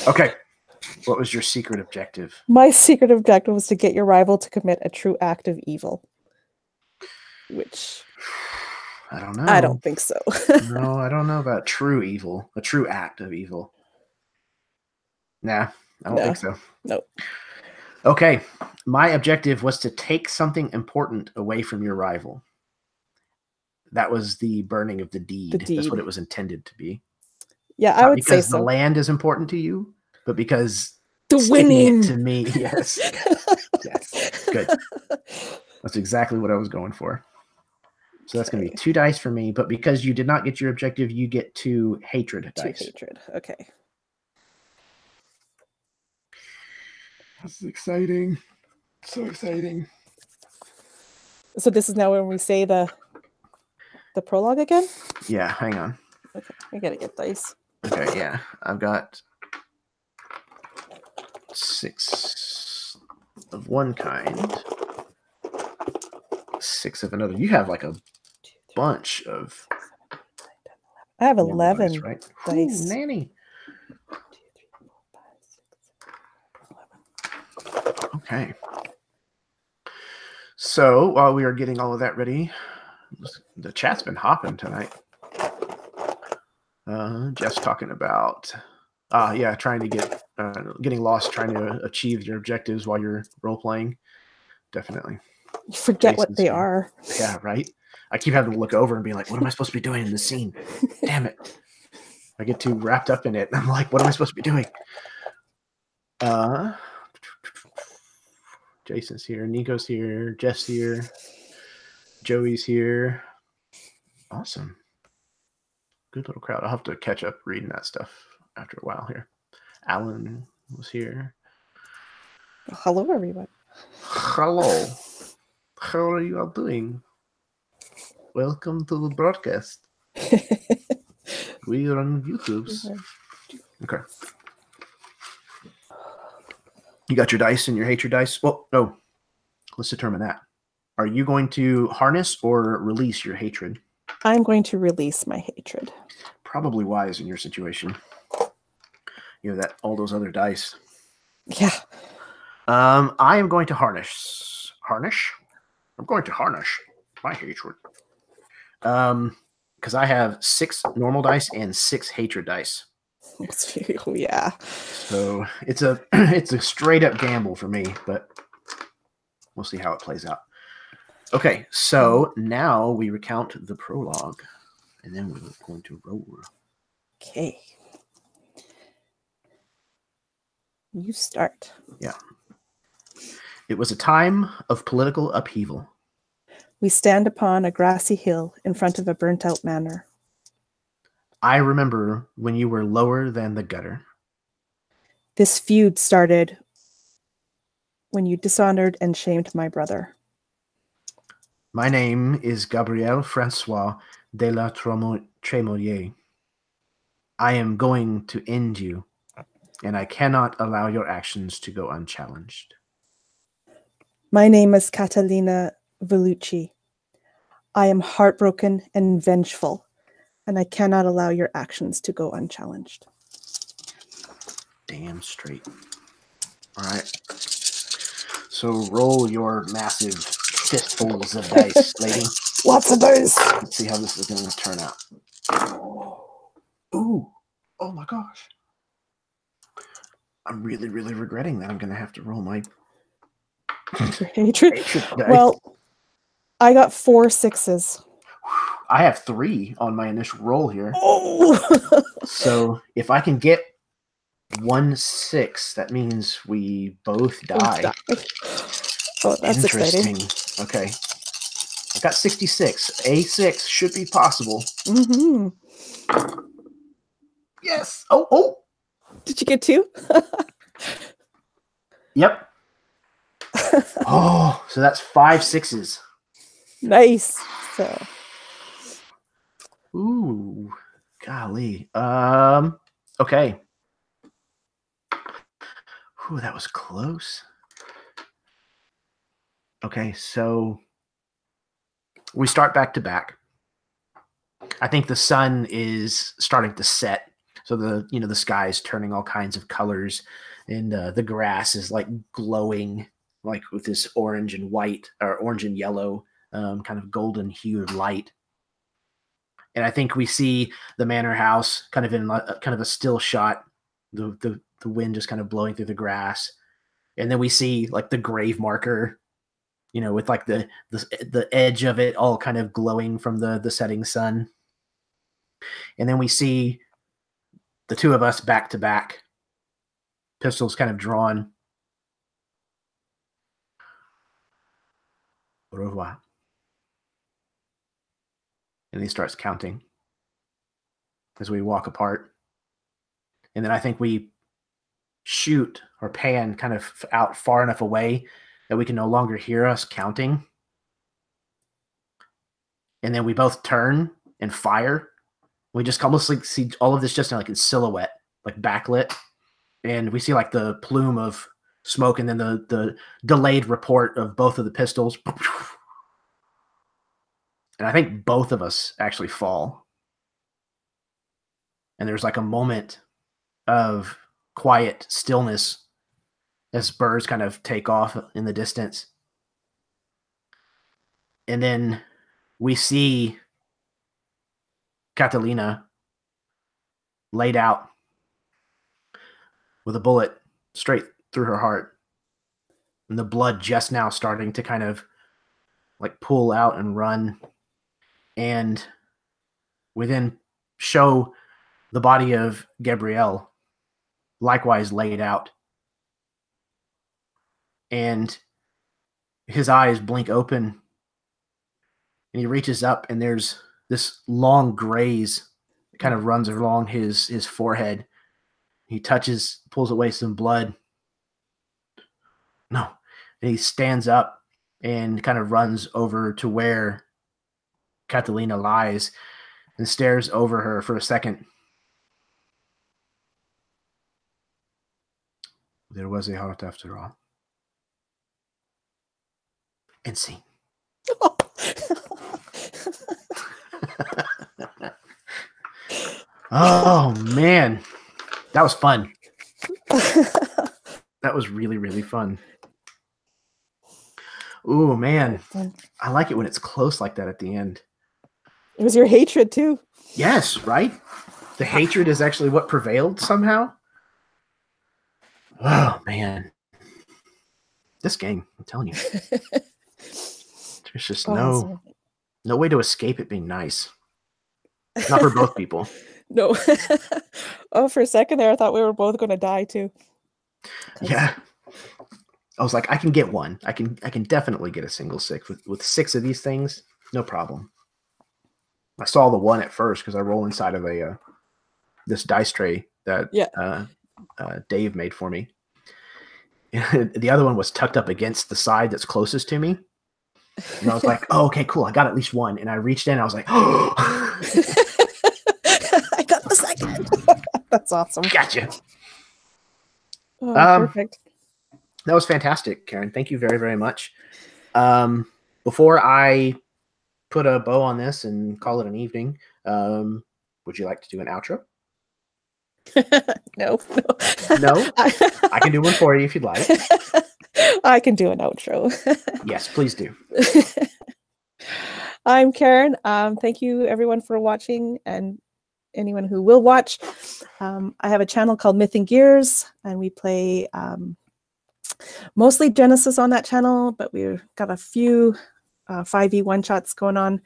Okay. What was your secret objective?
My secret objective was to get your rival to commit a true act of evil. Which
I don't know.
I don't think so.
No, I don't know about true evil. A true act of evil. Nah, I don't think so.
Nope.
Okay. My objective was to take something important away from your rival. That was the burning of the deed. That's what it was intended to be.
Yeah, I would say so.
Because the land is important to you, but because
the winning
it to me, yes. Yes. Good. That's exactly what I was going for. So that's going to be 2 dice for me, but because you did not get your objective, you get 2 hatred dice.
2 hatred. Okay.
This is exciting. So exciting.
So this is now when we say the prologue again?
Yeah, hang on.
Okay, I gotta get dice.
Okay, yeah. I've got 6 of one kind, 6 of another. You have like a bunch of...
I have 11
dice, right?
dice.
Ooh, nanny.
1, 2, 3, 4, 5, 6, 7, 11.
Okay. So while we are getting all of that ready, the chat's been hopping tonight. Jeff's talking about, trying to get, getting lost, trying to achieve your objectives while you're role playing. Definitely.
You forget what they are.
Yeah, right. I keep having to look over and be like, what am I supposed to be doing in this scene? Damn it. I get too wrapped up in it. I'm like, what am I supposed to be doing? Jason's here. Nico's here. Jeff's here. Joey's here. Awesome. Good little crowd. I'll have to catch up reading that stuff after a while here. Alan was here.
Hello, everyone.
Hello. How are you all doing? Welcome to the broadcast. We are on YouTube. Okay. You got your dice and your hatred dice? Well, no. Let's determine that. Are you going to harness or release your hatred?
I'm going to release my hatred.
Probably wise in your situation. You know, that all those other dice.
Yeah.
I am going to harness. Harness? I'm going to harness my hatred. Because I have 6 normal dice and 6 hatred dice.
Oh, yeah.
So it's a straight up gamble for me, but we'll see how it plays out. Okay, so now we recount the prologue, and then we're going to roll.
Okay. You start.
Yeah. It was a time of political upheaval.
We stand upon a grassy hill in front of a burnt-out manor.
I remember when you were lower than the gutter.
This feud started when you dishonored and shamed my brother.
My name is Gabriel Francois de la Tremolier. I am going to end you, and I cannot allow your actions to go unchallenged.
My name is Catalina Vellucci. I am heartbroken and vengeful, and I cannot allow your actions to go unchallenged.
Damn straight. All right. So roll your massive fistfuls of dice, lady.
Lots of dice.
Let's see how this is going to turn out. Ooh. Oh my gosh. I'm really, really regretting that I'm going to have to roll my
hatred dice. Well, I got 4 6s.
I have 3 on my initial roll here.
Oh.
So if I can get 1 6, that means we both die.
Oh, that's
interesting.
Exciting.
Okay. I got 66. A6 should be possible.
Mm-hmm.
Yes. Oh.
Did you get 2?
Yep. Oh, so that's 5 6s.
Nice. So.
Ooh, golly. Okay. Ooh, that was close. Okay, so we start back to back. I think the sun is starting to set, so the sky is turning all kinds of colors, and the grass is like glowing, like with this orange and white or orange and yellow, kind of golden hued light. And I think we see the manor house kind of in kind of a still shot, the wind just kind of blowing through the grass, and then we see like the grave marker, with like the edge of it all kind of glowing from the setting sun. And then we see the two of us back to back, pistols kind of drawn. Au revoir. And he starts counting as we walk apart. And then I think we shoot or pan kind of out far enough away that we can no longer hear us counting. And then we both turn and fire. We just almost like see all of this just in silhouette, like backlit. And we see like the plume of smoke and then the delayed report of both of the pistols. And I think both of us actually fall. And there's like a moment of quiet stillness as birds kind of take off in the distance. And then we see Catalina laid out with a bullet straight through her heart. And the blood just now starting to kind of like pull out and run. And we then show the body of Gabrielle likewise laid out. And his eyes blink open. And he reaches up and there's this long graze that kind of runs along his forehead. He pulls away some blood. No. And he stands up and kind of runs over to where Catalina lies and stares over her for a second. There was a heart after all. And scene. Oh, man. That was fun. That was really, really fun. Ooh, man. I like it when it's close like that at the end.
It was your hatred, too.
Yes, right? The hatred is actually what prevailed somehow. Oh, man. This game, I'm telling you. There's just no way to escape it being nice. Not for both people.
No. Oh, for a second there, I thought we were both going to die, too.
Yeah. I was like, I can get one. I can definitely get a single 6 with 6 of these things. No problem. I saw the one at first because I roll inside of this dice tray that Dave made for me. The other one was tucked up against the side that's closest to me. And I was like, oh, okay, cool. I got at least one. And I reached in and I was like, oh.
I got the second. That's awesome.
Gotcha.
Oh, perfect.
That was fantastic, Karen. Thank you very, very much. Before I put a bow on this and call it an evening, would you like to do an outro?
No.
No? I can do one for you if you'd like.
I can do an outro.
Yes, please do.
I'm Karen. Thank you, everyone, for watching, and anyone who will watch. I have a channel called Myth and Gears, and we play mostly Genesis on that channel, but we've got a few 5e one-shots going on.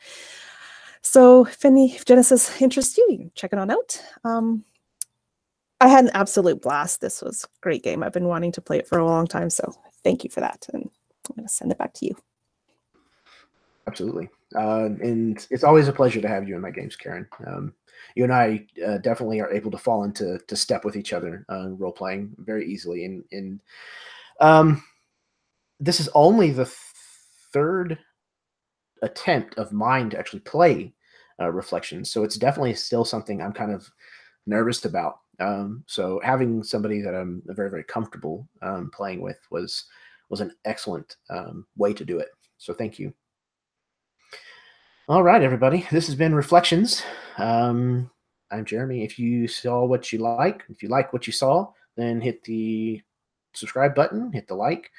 So if Genesis interests you, you can check it on out. I had an absolute blast. This was a great game. I've been wanting to play it for a long time, so thank you for that. And I'm going to send it back to you.
Absolutely. And it's always a pleasure to have you in my games, Karen. You and I definitely are able to fall into step with each other role playing very easily. And um, this is only the third attempt of mine to actually play Reflections, so it's definitely still something I'm kind of nervous about. So having somebody that I'm very very comfortable playing with was an excellent way to do it. So thank you. All right, everybody. This has been Reflections. I'm Jeremy. If you saw what you like, if you like what you saw, then hit the subscribe button, hit the like.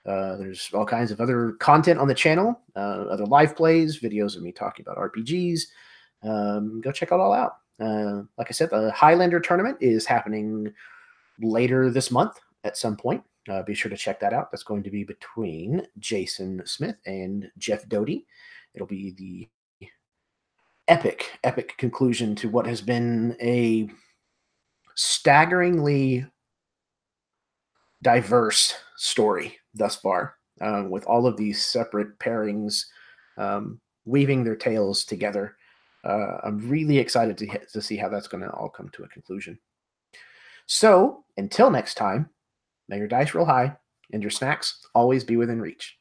There's all kinds of other content on the channel, other live plays, videos of me talking about RPGs. Go check it all out. Like I said, the Highlander tournament is happening later this month at some point. Be sure to check that out. That's going to be between Jason Smith and Jeff Doty. It'll be the epic conclusion to what has been a staggeringly diverse story thus far, with all of these separate pairings weaving their tales together. I'm really excited to see how that's going to all come to a conclusion. So until next time, may your dice roll high and your snacks always be within reach.